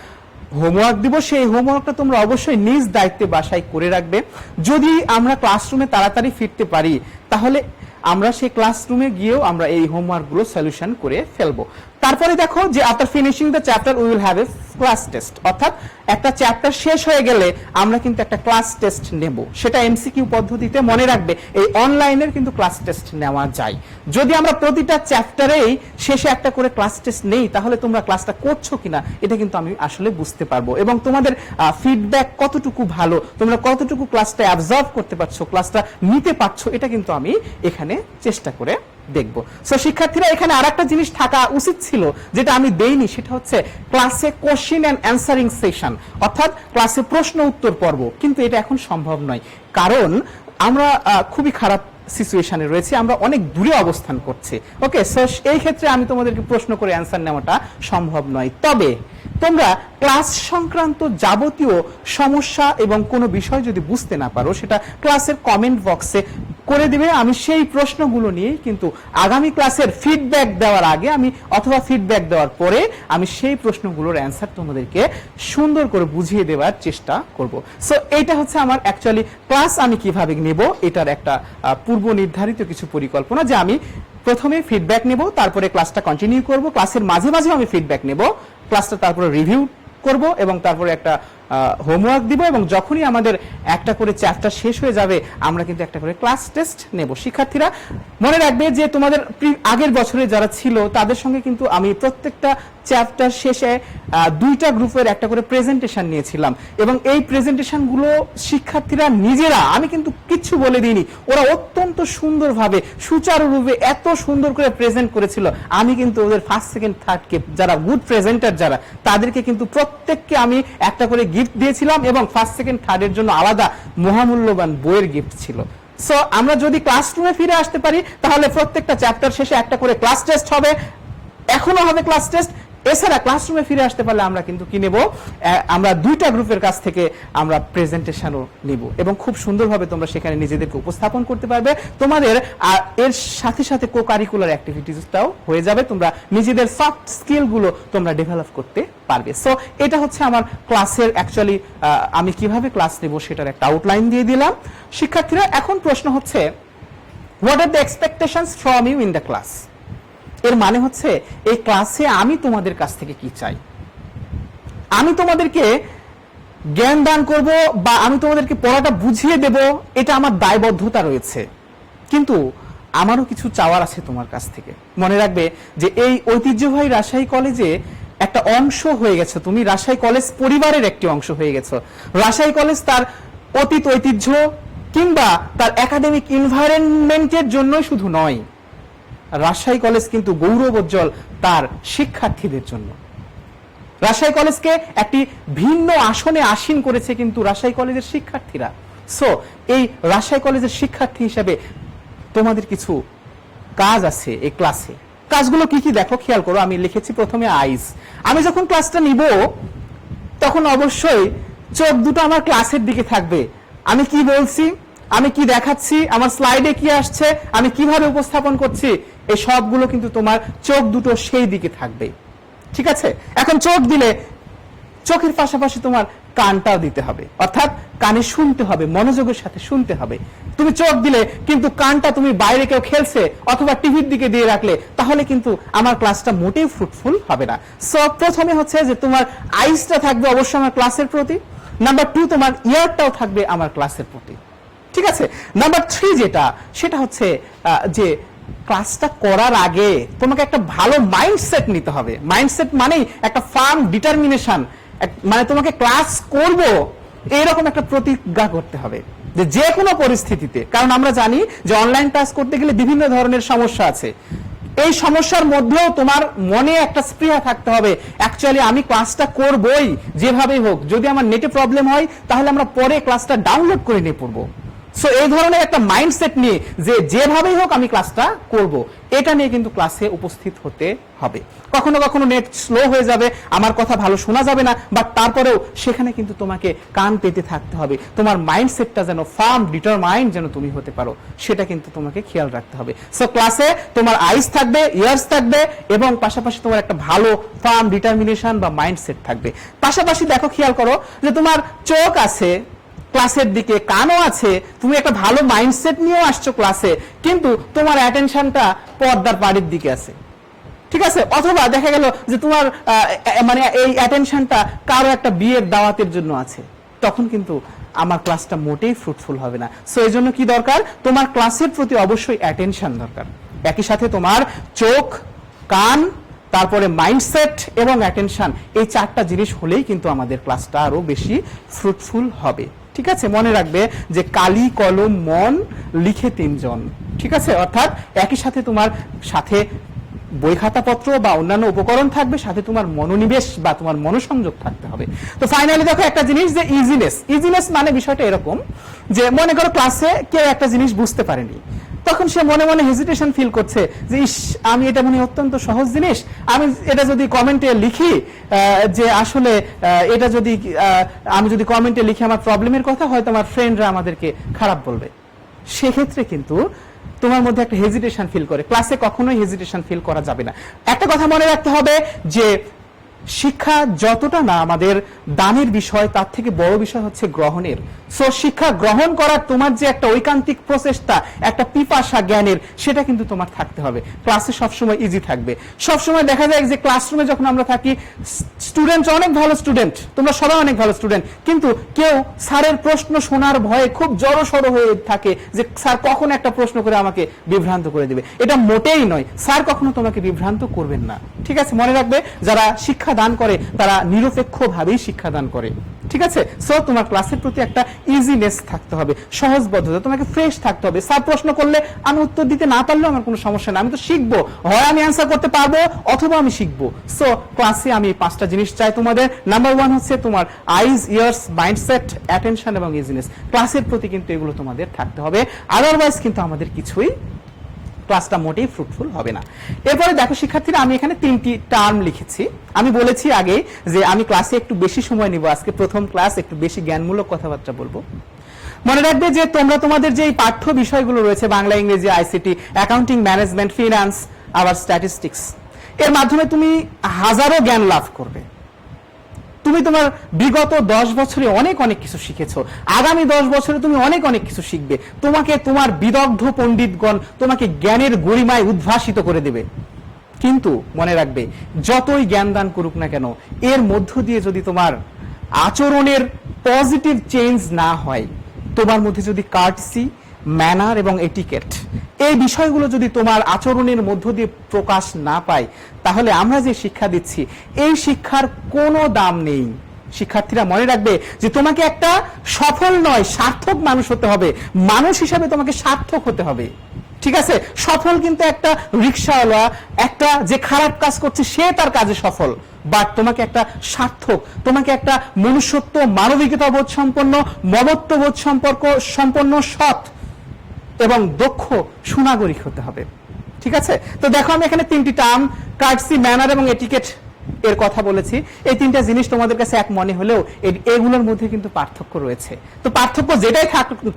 হোমওয়ার্ক দিব। সেই হোমওয়ার্কটা তোমরা অবশ্যই নিজ দায়িত্বে বাসায় করে রাখবে। যদি আমরা ক্লাসরুমে তাড়াতাড়ি ফিরতে পারি, তাহলে আমরা সেই ক্লাসরুমে গিয়েও আমরা এই হোমওয়ার্কগুলো সলিউশন করে ফেলবো। তারপরে দেখো যে after finishing the chapter we will have a class test, অর্থাৎ একটা চ্যাপ্টার শেষ হয়ে গেলে আমরা কিন্তু একটা ক্লাস টেস্ট নেব। সেটা এমসিকিউ পদ্ধতিতে, মনে রাখবে এই অনলাইনের কিন্তু ক্লাস টেস্ট নেওয়া যায়। যদি আমরা প্রতিটা চ্যাপ্টারেই শেষে একটা করে ক্লাস টেস্ট নেই, তাহলে তোমরা ক্লাসটা করছো কিনা এটা কিন্তু আমি আসলে বুঝতে পারবো, এবং তোমাদের ফিডব্যাক কতটুকু ভালো, তোমরা কতটুকু ক্লাসটা অ্যাবজর্ব করতে পারছো, ক্লাসটা নিতে পারছো, এটা কিন্তু আমি এখানে চেষ্টা করে দেখবো। সো শিক্ষার্থীরা, এখানে আরেকটা জিনিস থাকা উচিত ছিল যেটা আমি দেইনি, সেটা হচ্ছে ক্লাসে কোশ্চেন এন্ড অ্যান্সারিং সেশন, অর্থাৎ ক্লাসে প্রশ্ন উত্তর পর্ব। কিন্তু এটা এখন সম্ভব নয়, কারণ আমরা খুবই খারাপ সিচুয়েশনে রয়েছে, আমরা অনেক দূরে অবস্থান করছি। ওকে, সো এই ক্ষেত্রে আমি তোমাদেরকে প্রশ্ন করে অ্যান্সার নেওয়াটা সম্ভব নয়। তবে তোমরা ক্লাস সংক্রান্ত যাবতীয় সমস্যা এবং কোনো বিষয় যদি বুঝতে না পারো, সেটা ক্লাসের কমেন্ট বক্সে করে দিবে। আমি সেই প্রশ্নগুলো নিয়ে কিন্তু আগামী ক্লাসের ফিডব্যাক দেওয়ার আগে আমি, অথবা ফিডব্যাক দেওয়ার পরে আমি সেই প্রশ্নগুলোর অ্যান্সার তোমাদেরকে সুন্দর করে বুঝিয়ে দেওয়ার চেষ্টা করব। সো এইটা হচ্ছে আমার অ্যাকচুয়ালি ক্লাস আমি কিভাবে নেব, এটার একটা পূর্ব নির্ধারিত কিছু পরিকল্পনা, যে আমি প্রথমে ফিডব্যাক নেব, তারপরে ক্লাসটা কন্টিনিউ করব, ক্লাসের মাঝে মাঝে আমি ফিডব্যাক নেব, ক্লাসটা তারপরে রিভিউ করব, এবং তারপরে একটা হোমওয়ার্ক দিব, এবং যখনই আমাদের একটা করে চ্যাপ্টার শেষ হয়ে যাবে আমরা কিন্তু একটা করে ক্লাস টেস্ট নেব। শিক্ষার্থীরা মনে রাখবে যে তোমাদের আগের বছরে যারা ছিল তাদের সঙ্গে কিন্তু আমি প্রত্যেকটা চ্যাপ্টার শেষে দুইটা গ্রুপের একটা করে প্রেজেন্টেশন নিয়েছিলাম, এবং এই প্রেজেন্টেশনগুলো শিক্ষার্থীরা নিজেরা, আমি কিন্তু কিচ্ছু বলে দিইনি, ওরা অত্যন্ত সুন্দরভাবে সুচারুরূপে এত সুন্দর করে প্রেজেন্ট করেছিল। আমি কিন্তু ওদের ফার্স্ট সেকেন্ড থার্ডকে, যারা গুড প্রেজেন্টার যারা, তাদেরকে কিন্তু প্রত্যেককে আমি একটা করে গিফট দিয়েছিলাম, এবং ফার্স্ট সেকেন্ড থার্ডের জন্য আলাদা মহামূল্যবান বইয়ের গিফট ছিল। সো আমরা যদি ক্লাসরুমে ফিরে আসতে পারি, তাহলে প্রত্যেকটা চ্যাপ্টার শেষে একটা করে ক্লাস টেস্ট হবে, এখনো হবে ক্লাস টেস্ট। এছাড়া ক্লাসরুমে ফিরে আসতে পারলে আমরা কিন্তু কি নেব, আমরা দুইটা গ্রুপের কাছ থেকে আমরা প্রেজেন্টেশনও নেব, এবং খুব সুন্দরভাবে তোমরা সেখানে নিজেদেরকে উপস্থাপন করতে পারবে। তোমাদের এর সাথে সাথে কো কারিকুলার অ্যাক্টিভিটিসটাও হয়ে যাবে, তোমরা নিজেদের সফট স্কিলগুলো তোমরা ডেভেলপ করতে পারবে। সো এটা হচ্ছে আমার ক্লাসের অ্যাকচুয়ালি আমি কিভাবে ক্লাস নেব সেটার একটা আউটলাইন দিয়ে দিলাম। শিক্ষার্থীরা, এখন প্রশ্ন হচ্ছে, what are the expectations from you in the class? এর মানে হচ্ছে এই ক্লাসে আমি তোমাদের কাছ থেকে কি চাই। আমি তোমাদেরকে জ্ঞান দান করব, বা আমি তোমাদেরকে পড়াটা বুঝিয়ে দেব, এটা আমার দায়বদ্ধতা রয়েছে, কিন্তু আমারও কিছু চাওয়ার আছে তোমার কাছ থেকে। মনে রাখবে যে এই ঐতিহ্যবাহী রাজশাহী কলেজে একটা অংশ হয়ে গেছে, তুমি রাজশাহী কলেজ পরিবারের একটি অংশ হয়ে গেছো। রাজশাহী কলেজ তার অতীত ঐতিহ্য কিংবা তার একাডেমিক এনভায়রনমেন্টের জন্যই শুধু নয়, রাজশাহী কলেজ কিন্তু গৌরবোজ্জ্বল তার শিক্ষার্থীদের জন্য। রাজশাহী কলেজকে একটি ভিন্ন আসনে আসীন করেছে কিন্তু রাজশাহী কলেজের শিক্ষার্থীরা। সো এই রাজশাহী কলেজের শিক্ষার্থী হিসেবে তোমাদের কিছু কাজ আছে এই ক্লাসে। কাজগুলো কি কি দেখো, খেয়াল করো। আমি লিখেছি প্রথমে আইস। আমি যখন ক্লাসটা নিব তখন অবশ্যই চোখ দুটো আমার ক্লাসের দিকে থাকবে। আমি কি বলছি, আমি কি দেখাচ্ছি, আমার স্লাইডে কি আসছে, আমি কিভাবে উপস্থাপন করছি, এই সবগুলো কিন্তু তোমার চোখ দুটো সেই দিকে থাকবে। ঠিক আছে? এখন চোখ দিলে চোখের পাশাপাশি তোমার কানটাও দিতে হবে, অর্থাৎ কানে শুনতে হবে, মনোযোগের সাথে শুনতে হবে। তুমি চোখ দিলে কিন্তু কানটা তুমি বাইরে কেউ খেলছে অথবা টিভির দিকে দিয়ে রাখলে, তাহলে কিন্তু আমার ক্লাসটা মোটেই ফ্রুটফুল হবে না। সো প্রথমে হচ্ছে যে তোমার আইসটা থাকবে অবশ্যই আমার ক্লাসের প্রতি, নাম্বার 2 তোমার ইয়ারটাও থাকবে আমার ক্লাসের প্রতি। ঠিক আছে? নাম্বার 3 যেটা, সেটা হচ্ছে যে ক্লাসটা করার আগে তোমাকে একটা ভালো মাইন্ডসেট নিতে হবে। মাইন্ডসেট মানেই একটা ফার্ম ডিটারমিনেশন, মানে তোমাকে ক্লাস করব এরকম একটা প্রতিজ্ঞা করতে হবে যে কোনো পরিস্থিতিতে। কারণ আমরা জানি যে অনলাইন ক্লাস করতে গেলে বিভিন্ন ধরনের সমস্যা আছে। এই সমস্যার মধ্যেও তোমার মনে একটা স্পৃহা থাকতে হবে, অ্যাকচুয়ালি আমি ক্লাসটা করবই যেভাবেই হোক। যদি আমার নেটে প্রবলেম হয় তাহলে আমরা পরে ক্লাসটা ডাউনলোড করে নিয়ে পড়বো। সো এই ধরনের একটা মাইন্ডসেট নিয়ে যে যেভাবেই হোক আমি ক্লাসটা করব, এটা নিয়ে কিন্তু ক্লাসে উপস্থিত হতে হবে। কখনো কখনো নেট স্লো হয়ে যাবে, আমার কথা ভালো শোনা যাবে না, বাট তারপরেও সেখানে কিন্তু তোমাকে কান পেতে থাকতে হবে। তোমার মাইন্ডসেটটা যেন ফার্ম ডিটারমাইন্ড যেন তুমি হতে পারো, সেটা কিন্তু তোমাকে খেয়াল রাখতে হবে। সো ক্লাসে তোমার আইস থাকবে, ইয়ার্স থাকবে, এবং পাশাপাশি তোমার একটা ভালো ফার্ম ডিটারমিনেশন বা মাইন্ডসেট থাকবে। পাশাপাশি দেখো, খেয়াল করো যে তোমার চোখ আছে, ক্লাসের দিকে, কানও আছে, তুমি একটা ভালো মাইন্ডসেট নিয়েও আসছো ক্লাসে, কিন্তু তোমার অ্যাটেনশনটা পর্দার পাড়ির দিকে আছে, ঠিক আছে? অথবা দেখা গেল যে তোমার মানে এই অ্যাটেনশনটা কারো একটা বিয়ের দাওয়াতের জন্য আছে, তখন কিন্তু আমার ক্লাসটা মোটেই ফ্রুটফুল হবে না। সো এই জন্য কি দরকার, তোমার ক্লাসের প্রতি অবশ্যই অ্যাটেনশন দরকার। একই সাথে তোমার চোখ, কান, তারপরে মাইন্ডসেট এবং অ্যাটেনশন, এই চারটা জিনিস হলেই কিন্তু আমাদের ক্লাসটা আরো বেশি ফ্রুটফুল হবে। ঠিক আছে, মনে রাখবে যে কালি কলম মন লিখে তিনজন, ঠিক আছে? অর্থাৎ একই সাথে তোমার সাথে বই খাতাপত্র বা অন্যান্য উপকরণ থাকবে, সাথে তোমার মনোনিবেশ বা তোমার মনোসংযোগ থাকতে হবে। তো ফাইনালি দেখো একটা জিনিস, যে ইজিনেস মানে বিষয়টা এরকম যে মনে করো ক্লাসে কেউ একটা জিনিস বুঝতে পারেনি, তখন সে মনে মনে হেজিটেশন ফিল করছে যে ইস, আমি এটা মনে অত্যন্ত সহজ জিনিস, আমি এটা যদি কমেন্টে লিখি যে আসলে এটা যদি আমি যদি কমেন্টে লিখি আমার প্রবলেমের কথা, হয়তো আমার ফ্রেন্ডরা আমাদেরকে খারাপ বলবে। সেক্ষেত্রে কিন্তু তোমার মধ্যে একটা হেজিটেশন ফিল করে, ক্লাসে কখনোই হেজিটেশন ফিল করা যাবে না। একটা কথা মনে রাখতে হবে যে শিক্ষা যতটা না আমাদের দানের বিষয়, তার থেকে বড় বিষয় হচ্ছে গ্রহণের। সো শিক্ষা গ্রহণ করার তোমার যে একটা ঐকান্তিক প্রচেষ্টা, একটা পিপাসা জ্ঞানের, সেটা কিন্তু তোমার থাকতে হবে। ক্লাসে সবসময় ইজি থাকবে। সবসময় দেখা যায় যে ক্লাসরুমে যখন আমরা থাকি, স্টুডেন্ট অনেক ভালো স্টুডেন্ট, তোমরা সবাই অনেক ভালো স্টুডেন্ট, কিন্তু কেউ স্যারের প্রশ্ন শোনার ভয়ে খুব জড়সড় হয়ে থাকে যে স্যার কখন একটা প্রশ্ন করে আমাকে বিভ্রান্ত করে দিবে। এটা মোটেই নয়, স্যার কখনো তোমাকে বিভ্রান্ত করবেন না। ঠিক আছে, মনে রাখবে যারা শিক্ষা দান করে তারা নিরপেক্ষভাবেই শিক্ষা দান করে। ঠিক আছে, সো তোমার ক্লাসের প্রতি একটা ইজিনেস থাকতে হবে, সহজবোধ্যতা, তোমাকে ফ্রেশ থাকতে হবে। স্যার প্রশ্ন করলে আমি উত্তর দিতে না পারলেও আমার কোনো সমস্যা না, আমি তো শিখবো, হয় আমি অ্যান্সার করতে পারবো অথবা আমি শিখবো। সো ক্লাসে আমি 5টা জিনিস চাই তোমাদের। নাম্বার 1 হচ্ছে তোমার আইজ, ইয়ার্স, মাইন্ডসেট, অ্যাটেনশন এবং ইজিনেস। ক্লাসের প্রতি কিন্তু এগুলো তোমাদের থাকতে হবে, আদারওয়াইজ কিন্তু আমাদের কিছুই ক্লাসটা মোটেই ফ্রুটফুল হবে না। এরপরে দেখো শিক্ষার্থীরা, আমি এখানে 3টি টার্ম লিখেছি। আমি বলেছি আগে যে আমি ক্লাসে একটু বেশি সময় নিব, আজকে প্রথম ক্লাস, একটু বেশি জ্ঞানমূলক কথাবার্তা বলবো। মনে রাখবে যে তোমরা তোমাদের যে পাঠ্য বিষয়গুলো রয়েছে, বাংলা, ইংরেজি, আইসিটি, অ্যাকাউন্টিং, ম্যানেজমেন্ট, ফিনান্স, আবার স্ট্যাটিস্টিক্স, এর মাধ্যমে তুমি হাজারো জ্ঞান লাভ করবে। তুমি তোমার বিগত 10 বছরে অনেক অনেক কিছু শিখেছো, আগামী 10 বছরে তুমি অনেক অনেক কিছু শিখবে। তোমাকে তোমার বিদগ্ধ পণ্ডিতগণ তোমাকে জ্ঞানের গরিমায় উদ্ভাসিত করে দেবে। কিন্তু মনে রাখবে, যতই জ্ঞান দান করুক না কেন, এর মধ্য দিয়ে যদি তোমার আচরণের পজিটিভ চেঞ্জ না হয়, তোমার মধ্যে যদি কার্টসি, ম্যানার এবং এটিকেট, এই বিষয়গুলো যদি তোমার আচরণের মধ্য দিয়ে প্রকাশ না পায়, তাহলে আমরা যে শিক্ষা দিচ্ছি এই শিক্ষার কোনো দাম নেই। শিক্ষার্থীরা মনে রাখবে যে তোমাকে একটা সফল নয়, সার্থক মানুষ হতে হবে। মানুষ হিসাবে তোমাকে সার্থক হতে হবে। ঠিক আছে, সফল কিন্তু একটা রিকশাওয়ালা, একটা যে খারাপ কাজ করছে সে তার কাজে সফল, বাট তোমাকে একটা সার্থক, তোমাকে একটা মনুষ্যত্ব, মানবিকতা বোধ সম্পন্ন, মমত্ববোধ সম্পন্ন, সৎ এবং দক্ষ সুনাগরিক হতে হবে। ঠিক আছে, তো দেখো আমি এখানে 3টি টার্ম, কার্টসি, ম্যানার এবং এটিকেট এর কথা বলেছি। এই 3টা জিনিস তোমাদের কাছে এক মনে হলেও এগুলোর মধ্যে কিন্তু পার্থক্য রয়েছে। তো পার্থক্য যেটাই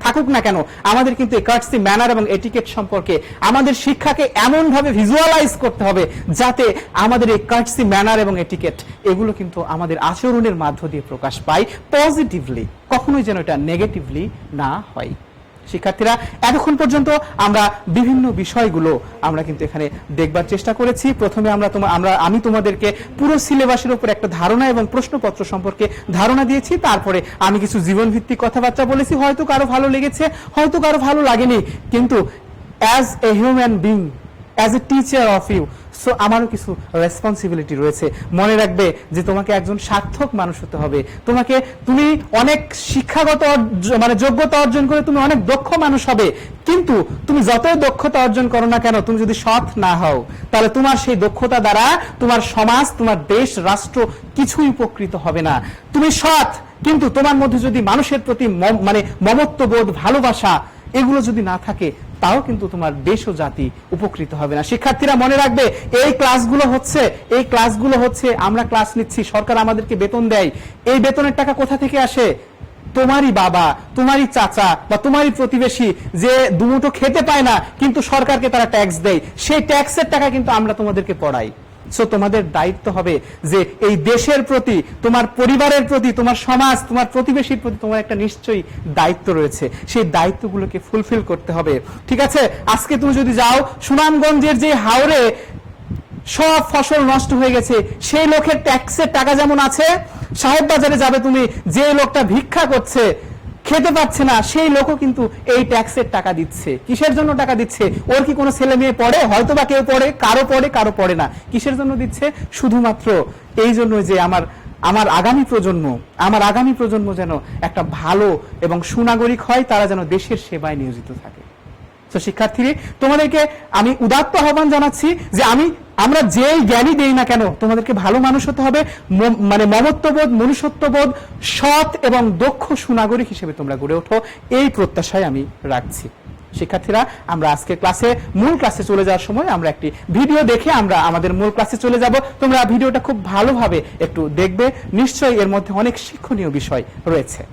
থাকুক না কেন, আমাদের কিন্তু এই কার্টসি, ম্যানার এবং এটিকেট সম্পর্কে আমাদের শিক্ষাকে এমন ভাবে ভিজুয়ালাইজ করতে হবে যাতে আমাদের এই কার্টসি, ম্যানার এবং এটিকেট এগুলো কিন্তু আমাদের আচরণের মাধ্য দিয়ে প্রকাশ পায় পজিটিভলি, কখনোই যেন এটা নেগেটিভলি না হয়। শিক্ষার্থীরা, এতক্ষণ পর্যন্ত আমরা বিভিন্ন বিষয়গুলো আমরা কিন্তু এখানে দেখবার চেষ্টা করেছি। প্রথমে আমি তোমাদেরকে পুরো সিলেবাসের উপর একটা ধারণা এবং প্রশ্নপত্র সম্পর্কে ধারণা দিয়েছি। তারপরে আমি কিছু জীবনভিত্তিক কথাবার্তা বলেছি, হয়তো কারো ভালো লেগেছে, হয়তো কারো ভালো লাগেনি, কিন্তু as a human being, as a teacher of you, so আমারও কিছু রেসপন্সিবিলিটি রয়েছে। মনে রাখবে যে তোমাকে একজন সার্থক মানুষ হতে হবে। তুমি অনেক শিক্ষাগত যোগ্যতা অর্জন করে তুমি অনেক দক্ষ মানুষ হবে, কিন্তু তুমি যতই দক্ষতা অর্জন করো না কেন, তুমি যদি সৎ না হও, তাহলে তোমার সেই দক্ষতা দ্বারা তোমার সমাজ, তোমার দেশ, রাষ্ট্র কিছুই উপকৃত হবে না। তুমি সৎ, কিন্তু তোমার মধ্যে যদি মানুষের প্রতি মমত্ববোধ, ভালোবাসা এগুলো যদি না থাকে, তাও কিন্তু তোমার দেশ ও জাতি উপকৃত হবে না। শিক্ষার্থীরা মনে রাখবে, এই ক্লাসগুলো হচ্ছে আমরা ক্লাস নিচ্ছি, সরকার আমাদেরকে বেতন দেয়। এই বেতনের টাকা কোথা থেকে আসে? তোমারই বাবা, তোমারই চাচা বা তোমারই প্রতিবেশী যে দুমুঠো খেতে পায় না, কিন্তু সরকারকে তারা ট্যাক্স দেয়, সেই ট্যাক্সের টাকা কিন্তু আমরা তোমাদেরকে পড়াই। সো তোমাদের দায়িত্ব হবে যে এই দেশের প্রতি, তোমার পরিবারের প্রতি, তোমার সমাজ, তোমার প্রতিবেশীর প্রতি তোমার একটা নিশ্চয়ই দায়িত্ব রয়েছে, সেই দায়িত্বগুলোকে ফুলফিল করতে হবে। ঠিক আছে, আজকে তুমি যদি যাও সুনামগঞ্জের যে হাওরে সব ফসল নষ্ট হয়ে গেছে, সেই লোকের ট্যাক্সের টাকা যেমন আছে, সাহেব বাজারে যাবে তুমি, যে লোকটা ভিক্ষা করছে, খেতে পাচ্ছে না, সেই লোকও কিন্তু এই ট্যাক্সের টাকা দিচ্ছে। কিসের জন্য টাকা দিচ্ছে? ওর কি কোনো ছেলে মেয়ে পড়ে? হয়তো বা কেউ পড়ে, কারো পড়ে, কারো পড়ে না। কিসের জন্য দিচ্ছে? শুধুমাত্র এই জন্য যে আমার আগামী প্রজন্ম যেন একটা ভালো এবং সুনাগরিক হয়, তারা যেন দেশের সেবায় নিয়োজিত থাকে। তো শিক্ষার্থী, তোমাদেরকে আমি উদাত্ত আহ্বান জানাচ্ছি যে আমরা যেই জ্ঞানই দেই না কেন, তোমাদেরকে ভালো মানুষ হতে হবে, মানে মমত্ববোধ, মনুষ্যত্ববোধ, সৎ এবং দক্ষ সুনাগরিক হিসেবে তোমরা গড়ে ওঠো, এই প্রত্যাশায় আমি রাখছি। শিক্ষার্থীরা, আমরা আজকে মূল ক্লাসে চলে যাওয়ার সময় আমরা একটি ভিডিও দেখে আমরা আমাদের মূল ক্লাসে চলে যাব। তোমরা ভিডিওটা খুব ভালোভাবে একটু দেখবে, নিশ্চয়ই এর মধ্যে অনেক শিক্ষণীয় বিষয় রয়েছে।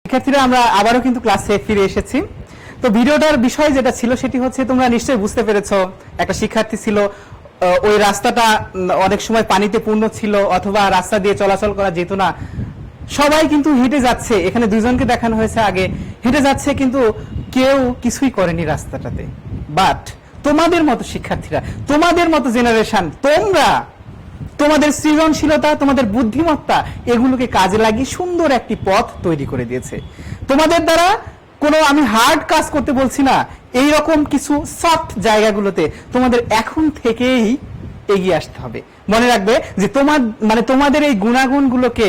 শিক্ষার্থীরা, আমরা আবারও কিন্তু ক্লাসে ফিরে এসেছি। তো ভিডিওটার বিষয় যেটা ছিল সেটি হচ্ছে, তোমরা নিশ্চয়ই বুঝতে পেরেছো, একটা শিক্ষার্থী ছিল, ওই রাস্তাটা অনেক সময় পানিতে পূর্ণ ছিল, অথবা রাস্তা দিয়ে চলাচল করা যেত না, সবাই কিন্তু হেঁটে যাচ্ছে। এখানে দুইজনকে দেখানো হয়েছে আগে, হেঁটে যাচ্ছে, কিন্তু কেউ কিছুই করেনি রাস্তাটাতে। বাট তোমাদের মতো শিক্ষার্থীরা, তোমাদের মতো জেনারেশন, তোমরা তোমাদের সৃজনশীলতা, তোমাদের বুদ্ধিমত্তা, এগুলোকে কাজে লাগিয়ে সুন্দর একটি পথ তৈরি করে দিয়েছে। তোমাদের দ্বারা কোনো, আমি হার্ড কাজ করতে বলছি না, এই রকম কিছু সফট জায়গাগুলোতে তোমাদের এখন থেকেই এগিয়ে আসতে হবে। মনে রাখবে যে তোমাদের এই গুণাগুণগুলোকে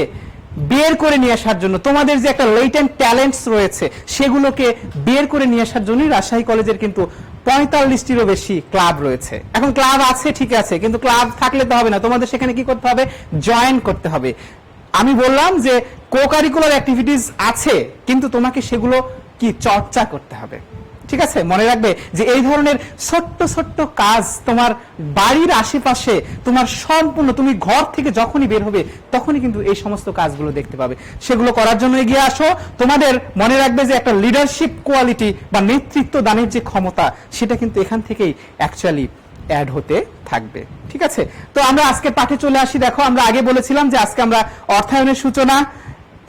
বের করে নিয়ে আসার জন্য, তোমাদের যে একটা লেটেন্ট ট্যালেন্টস রয়েছে, সেগুলোকে বের করে নিয়ে আসার জন্যই রাজশাহী কলেজের কিন্তু 45টিরও বেশি ক্লাব রয়েছে। এখন ক্লাব আছে, ঠিক আছে, কিন্তু ক্লাব থাকলে তো হবে না, তোমাদের সেখানে কি করতে হবে? জয়েন করতে হবে। আমি বললাম যে কো কারিকুলার অ্যাক্টিভিটিস আছে, কিন্তু তোমাকে সেগুলো কি চর্চা করতে হবে। ঠিক আছে, মনে রাখবে যে এই ধরনের ছোট্ট ছোট্ট কাজ তোমার বাড়ির আশেপাশে, তোমার সম্পূর্ণ, তুমি ঘর থেকে যখনই বের হবে তখনই কিন্তু এই সমস্ত কাজগুলো দেখতে পাবে। সেগুলো করার জন্য এগিয়ে আসো। তোমাদের মনে রাখবে যে একটা লিডারশিপ কোয়ালিটি বা নেতৃত্ব দানের যে ক্ষমতা, সেটা কিন্তু এখান থেকেই অ্যাকচুয়ালি অ্যাড হতে থাকবে। ঠিক আছে, তো আমরা আজকে পাঠে চলে আসি। দেখো, আমরা আগে বলেছিলাম যে আজকে আমরা অর্থায়নের সূচনা,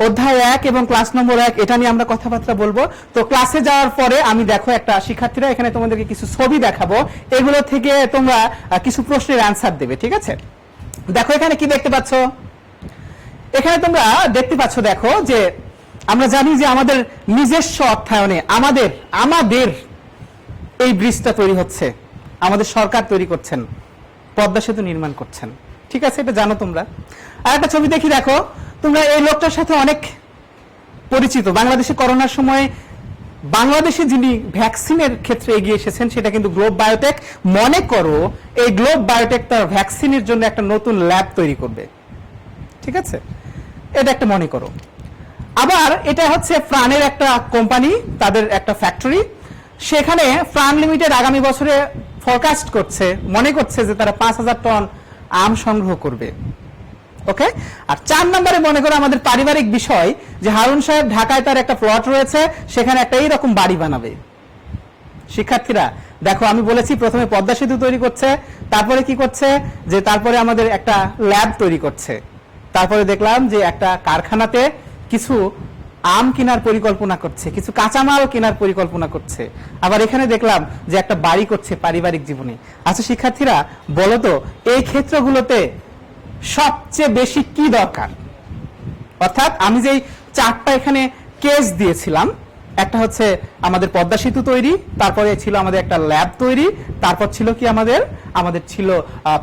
অধ্যায় 1 এবং ক্লাস নম্বর 1, এটা নিয়ে আমরা কথাবার্তা বলবো। তো ক্লাসে যাওয়ার পরে আমি, দেখো, একটা শিক্ষার্থীরা এখানে তোমাদেরকে কিছু ছবি দেখাবো, এগুলো থেকে তোমরা কিছু প্রশ্নের অ্যান্সার দেবে। ঠিক আছে, দেখো এখানে কি দেখতে পাচ্ছ? এখানে তোমরা দেখতে পাচ্ছ, দেখো, যে আমরা জানি যে আমাদের নিজস্ব অর্থায়নে আমাদের এই ব্রিজটা তৈরি হচ্ছে, আমাদের সরকার তৈরি করছেন, পদ্মা সেতু নির্মাণ করছেন। ঠিক আছে, এটা জানো তোমরা। আর একটা ছবি দেখি, দেখো, তোমরা এই লোকটার সাথে অনেক পরিচিত। বাংলাদেশে করোনার সময় বাংলাদেশে যিনি ভ্যাকসিনের ক্ষেত্রে এগিয়ে এসেছেন সেটা কিন্তু গ্লোব বায়োটেক। মনে করো এই গ্লোব বায়োটেক তার ভ্যাকসিনের জন্য একটা নতুন ল্যাব তৈরি করবে, ঠিক আছে, এটা একটা মনে করো। আবার এটা হচ্ছে প্রাণের একটা কোম্পানি, তাদের একটা ফ্যাক্টরি, সেখানে প্রাণ লিমিটেড আগামী বছরে ফরকাস্ট করছে, মনে করছে যে তারা 5,000 টন আম সংগ্রহ করবে। ওকে, আর 4 নম্বরে মনে করো আমাদের পারিবারিক বিষয় যে হারুন সাহেব ঢাকায় তার একটা প্লট রয়েছে, সেখানে একটা এইরকম বাড়ি বানাবে। শিক্ষার্থীরা দেখো, আমি বলেছি প্রথমে পদ্মা সেতু তৈরি করছে, তারপরে কি করছে যে তারপরে আমাদের একটা ল্যাব তৈরি করছে, তারপরে দেখলাম যে একটা কারখানাতে কিছু আম কেনার পরিকল্পনা করছে, কিছু কাঁচামাল কেনার পরিকল্পনা করছে, আবার এখানে দেখলাম যে একটা বাড়ি করছে পারিবারিক জীবনে। আচ্ছা শিক্ষার্থীরা বলো তো, এই ক্ষেত্রগুলোতে সবচেয়ে বেশি কি দরকার? অর্থাৎ আমি যেই 4টা এখানে কেস দিয়েছিলাম, একটা হচ্ছে আমাদের পদ্মা সেতু তৈরি, তারপরে ছিল আমাদের একটা ল্যাব তৈরি, তারপর ছিল কি আমাদের ছিল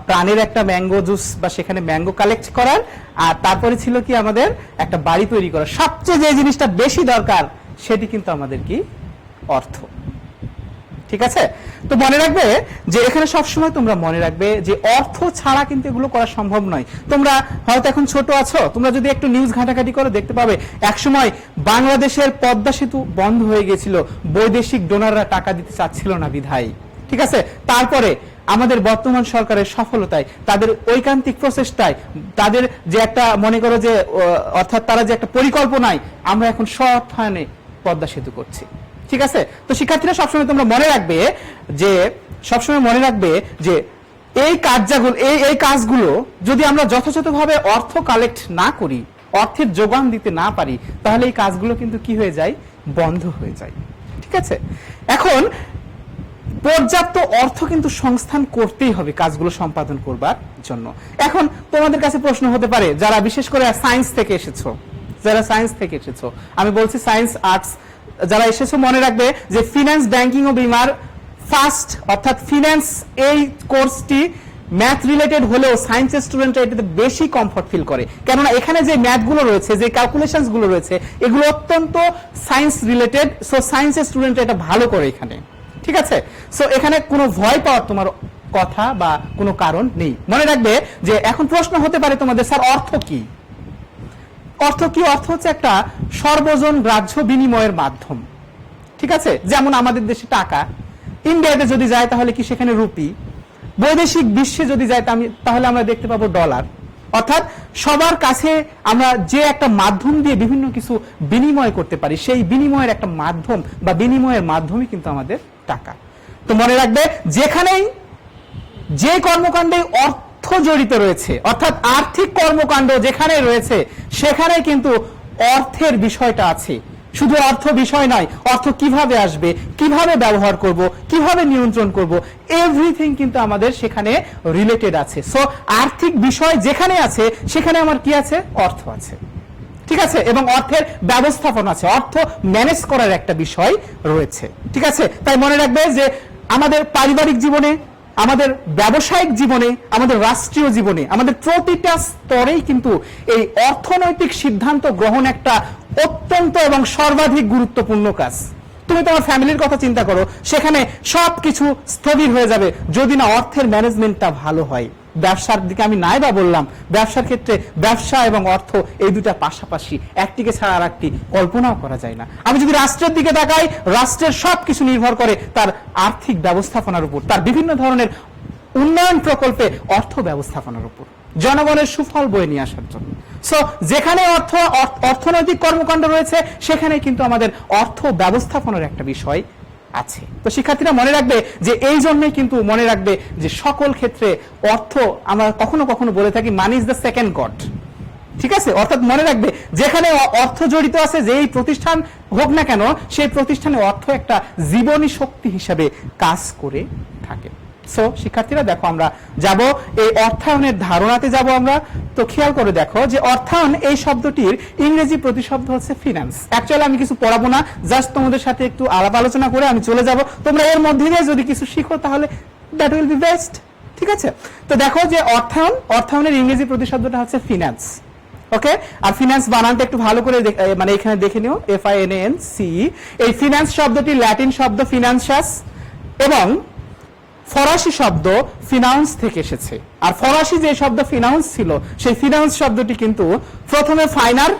প্রাণের একটা ম্যাঙ্গো জুস বা সেখানে ম্যাঙ্গো কালেক্ট করার, আর তারপরে ছিল কি আমাদের একটা বাড়ি তৈরি করা। সবচেয়ে যে জিনিসটা বেশি দরকার সেটি কিন্তু আমাদের কি? অর্থ। ঠিক আছে, তো মনে রাখবে যে এখানে সবসময় তোমরা মনে রাখবে যে অর্থ ছাড়া কিন্তু এগুলো করা সম্ভব নয়। তোমরা হয়তো এখন ছোট আছো, তোমরা যদি একটু নিউজ ঘাটাঘাটি করো দেখতে পাবে একসময় বাংলাদেশের পদ্মা সেতু বন্ধ হয়ে গেছিল, বৈদেশিক ডোনাররা টাকা দিতে চাচ্ছিল না বিধায়। ঠিক আছে, তারপরে আমাদের বর্তমান সরকারের সফলতায়, তাদের ঐকান্তিক প্রচেষ্টায়, তাদের যে একটা মনে করো যে অর্থাৎ তারা যে একটা পরিকল্পনায় আমরা এখন সৎ-হানে পদ্মা সেতু করছি। ঠিক আছে, তো শিক্ষার্থীরা সবসময় তোমরা মনে রাখবে যে এই কাজগুলো যদি আমরা যথাযথভাবে অর্থ কালেক্ট না করি, অর্থের যোগান দিতে না পারি, তাহলে এই কাজগুলো কিন্তু কি হয়ে যায়? বন্ধ হয়ে যায়। ঠিক আছে, এখন পর্যাপ্ত অর্থ কিন্তু সংস্থান করতেই হবে কাজগুলো সম্পাদন করবার জন্য। এখন তোমাদের কাছে প্রশ্ন হতে পারে, যারা বিশেষ করে সায়েন্স থেকে এসেছো, আমি বলছি সায়েন্স আর্টস যারা এসেছো, মনে রাখবে যে ফিনান্স, ব্যাংকিং ও বিমার ফার্স্ট অর্থাৎ ফিনান্স এই কোর্সটি ম্যাথ রিলেটেড হলেও সায়েন্সের স্টুডেন্টরা এটাতে বেশি কমফর্ট ফিল করে, কেননা এখানে যে ম্যাথগুলো রয়েছে, যে ক্যালকুলেশনস গুলো রয়েছে, এগুলো অত্যন্ত সায়েন্স রিলেটেড। সো সায়েন্সের স্টুডেন্টরা এটা ভালো করে এখানে। ঠিক আছে, সো এখানে কোনো ভয় পাওয়ার তোমার কথা বা কোনো কারণ নেই। মনে রাখবে যে এখন প্রশ্ন হতে পারে তোমাদের, স্যার অর্থ কি? অর্থ হচ্ছে একটা সর্বজন গ্রাহ্য বিনিময়ের মাধ্যম। ঠিক আছে, যেমন আমাদের দেশে টাকা, ইন্ডিয়াতে যদি যায় তাহলে কি সেখানে রুপি, বৈদেশিক বিশ্বে যদি যায় তাহলে আমরা দেখতে পাবো ডলার। অর্থাৎ সবার কাছে আমরা যে একটা মাধ্যম দিয়ে বিভিন্ন কিছু বিনিময় করতে পারি, সেই বিনিময়ের একটা মাধ্যম বা বিনিময়ের মাধ্যমই কিন্তু আমাদের টাকা। তো মনে রাখবে যেখানেই যে কর্মকাণ্ডে অর্থ জড়িত রয়েছে, অর্থাৎ আর্থিক কর্মকাণ্ড যেখানে রয়েছে, সেখানে কিন্তু অর্থের বিষয়টা আছে। শুধু অর্থ বিষয় নয়, অর্থ কিভাবে আসবে, কিভাবে ব্যবহার করব, কিভাবে নিয়ন্ত্রণ করব, এভরিথিং কিন্তু আমাদের সেখানে রিলেটেড আছে। সো আর্থিক বিষয় যেখানে আছে সেখানে আমার কি আছে? অর্থ আছে। ঠিক আছে, এবং অর্থের ব্যবস্থাপনা আছে, অর্থ ম্যানেজ করার একটা বিষয় রয়েছে। ঠিক আছে, তাই মনে রাখবে যে আমাদের পারিবারিক জীবনে, আমাদের ব্যবসায়িক জীবনে, আমাদের রাষ্ট্রীয় জীবনে, আমাদের প্রতিটা স্তরেই কিন্তু এই অর্থনৈতিক সিদ্ধান্ত গ্রহণ একটা অত্যন্ত এবং সর্বাধিক গুরুত্বপূর্ণ কাজ। তুমি তোমার ফ্যামিলির কথা চিন্তা করো, সেখানে সবকিছু স্থবির হয়ে যাবে যদি না অর্থের ম্যানেজমেন্টটা ভালো হয়। ব্যবসার দিকে আমি নাই বা বললাম, ব্যবসার ক্ষেত্রে ব্যবসা এবং অর্থ এই দুটা পাশাপাশি, একটিকে ছাড়া আর একটি কল্পনাও করা যায় না। আমি যদি রাষ্ট্রের দিকে তাকাই, রাষ্ট্রের সবকিছু নির্ভর করে তার আর্থিক ব্যবস্থাপনার উপর, তার বিভিন্ন ধরনের উন্নয়ন প্রকল্পে অর্থ ব্যবস্থাপনার উপর, জনগণের সুফল বয়ে নিয়ে আসার জন্য। সো যেখানে অর্থনৈতিক কর্মকাণ্ড রয়েছে, সেখানে কিন্তু আমাদের অর্থ ব্যবস্থাপনার একটা বিষয় আছে। তো শিক্ষার্থীরা মনে রাখবে যে এই জন্যই কিন্তু মনে রাখবে যে সকল ক্ষেত্রে অর্থ, আমরা কখনো কখনো বলে থাকি money is the second god. ঠিক আছে, অর্থাৎ মনে রাখবে যেখানে অর্থ জড়িত আছে, যেই প্রতিষ্ঠান হোক না কেন, সেই প্রতিষ্ঠানে অর্থ একটা জীবনী শক্তি হিসাবে কাজ করে থাকে। সো শিক্ষার্থীরা দেখো, আমরা যাব এই অর্থায়নের ধারণাতে যাব আমরা। তো খেয়াল করে দেখো যে অর্থায়ন এই শব্দটির ইংরেজি প্রতিশব্দ হচ্ছে ফিনান্স। অ্যাকচুয়ালি আমি কিছু পড়াবো না, জাস্ট তোমাদের সাথে একটু আলাপ আলোচনা করে আমি চলে যাব। তোমরা এর মধ্যে দিয়ে যদি কিছু শিখো তাহলে দ্যাট উইল বি বেস্ট। ঠিক আছে, তো দেখো যে অর্থায়নের ইংরেজি প্রতিশব্দটা হচ্ছে ফিনান্স। ওকে, আর ফিনান্স বানানটা একটু ভালো করে মানে এখানে দেখে নিও, FINANC। এই ফিনান্স শব্দটি ল্যাটিন শব্দ ফিনান্সাস এবং ফরাসি শব্দ ফিনান্স থেকে এসেছে। আর ফরাসি যে শব্দ ফিনান্স ছিল, সেই ফিনান্স শব্দটি কিন্তু প্রথমে ফাইনার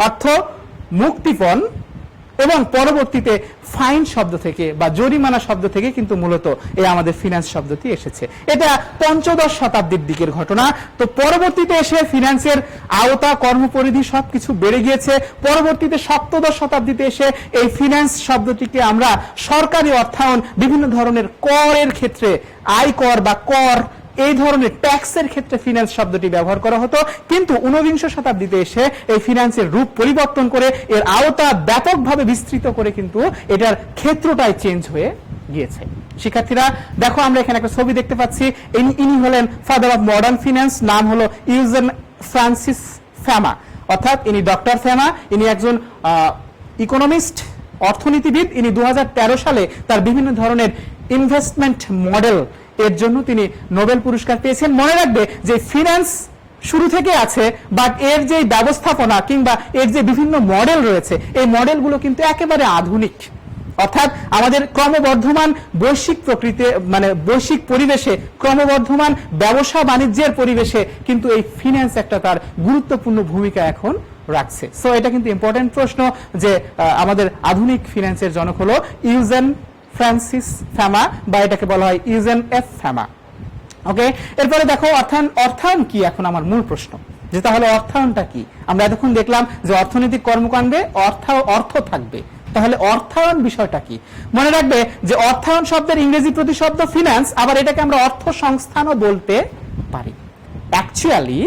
অর্থ মুক্তিপণ এবং পরবর্তীতে ফাইন শব্দ থেকে বা জরিমানা শব্দ থেকে কিন্তু মূলত এই আমাদের ফিনান্স শব্দটি এসেছে। এটা পঞ্চদশ শতাব্দীর দিকের ঘটনা। তো পরবর্তীতে এসে ফিনান্সের আওতা, কর্মপরিধি সবকিছু বেড়ে গিয়েছে। পরবর্তীতে সপ্তদশ শতাব্দীতে এসে এই ফিনান্স শব্দটিকে আমরা সরকারি অর্থায়ন, বিভিন্ন ধরনের করের ক্ষেত্রে আয়কর বা কর, এই ধরনের ট্যাক্সের ক্ষেত্রে ফিনান্স শব্দটি ব্যবহার করা হতো। কিন্তু 19 শতাব্দীতে এসে এই ফিনান্সের রূপ পরিবর্তন করে এর আওতা ব্যাপকভাবে বিস্তৃত করে কিন্তু এটার ক্ষেত্রটাই চেঞ্জ হয়ে গিয়েছে। শিক্ষার্থীরা দেখো, আমরা এখানে একটা ছবি দেখতে পাচ্ছি। ইনি হলেন ফাদার অফ মডার্ন ফিনান্স, নাম হলো ইউজেন ফ্রান্সিস ফ্যামা, অর্থাৎ ইনি ডক্টর ফ্যামা। ইনি একজন ইকোনমিস্ট, অর্থনীতিবিদ। ইনি 2013 সালে তার বিভিন্ন ধরনের ইনভেস্টমেন্ট মডেল এর জন্য তিনি নোবেল পুরস্কার পেয়েছেন। মনে রাখবে যে ফিনান্স শুরু থেকে আছে, বাট এর যে ব্যবস্থাপনা কিংবা এর যে বিভিন্ন মডেল রয়েছে, এই মডেলগুলো কিন্তু একেবারে আধুনিক। অর্থাৎ আমাদের ক্রমবর্ধমান বৈশ্বিক প্রকৃতি, মানে বৈশ্বিক পরিবেশে, ক্রমবর্ধমান ব্যবসা বাণিজ্যের পরিবেশে কিন্তু এই ফিনান্স একটা তার গুরুত্বপূর্ণ ভূমিকা এখন রাখছে। সো এটা কিন্তু ইম্পর্টেন্ট প্রশ্ন যে আমাদের আধুনিক ফিনান্সের জনক হলো ইউজেন ফ্রান্সিস ফ্যামা, বা এটাকে বলা হয় ইউজেন এফ ফ্যামা। ওকে, এরপরে দেখো অর্থায়ন কি, এখন আমার মূল প্রশ্ন যে তাহলে অর্থায়নটা কি। আমরা এতক্ষণ দেখলাম যে অর্থনৈতিক কর্মকাণ্ডে অর্থ থাকবে, তাহলে অর্থায়ন বিষয়টা কি। মনে রাখবে যে অর্থায়ন শব্দের ইংরেজি প্রতিশব্দ ফিনান্স, আবার এটাকে আমরা অর্থ সংস্থানও বলতে পারি। অ্যাকচুয়ালি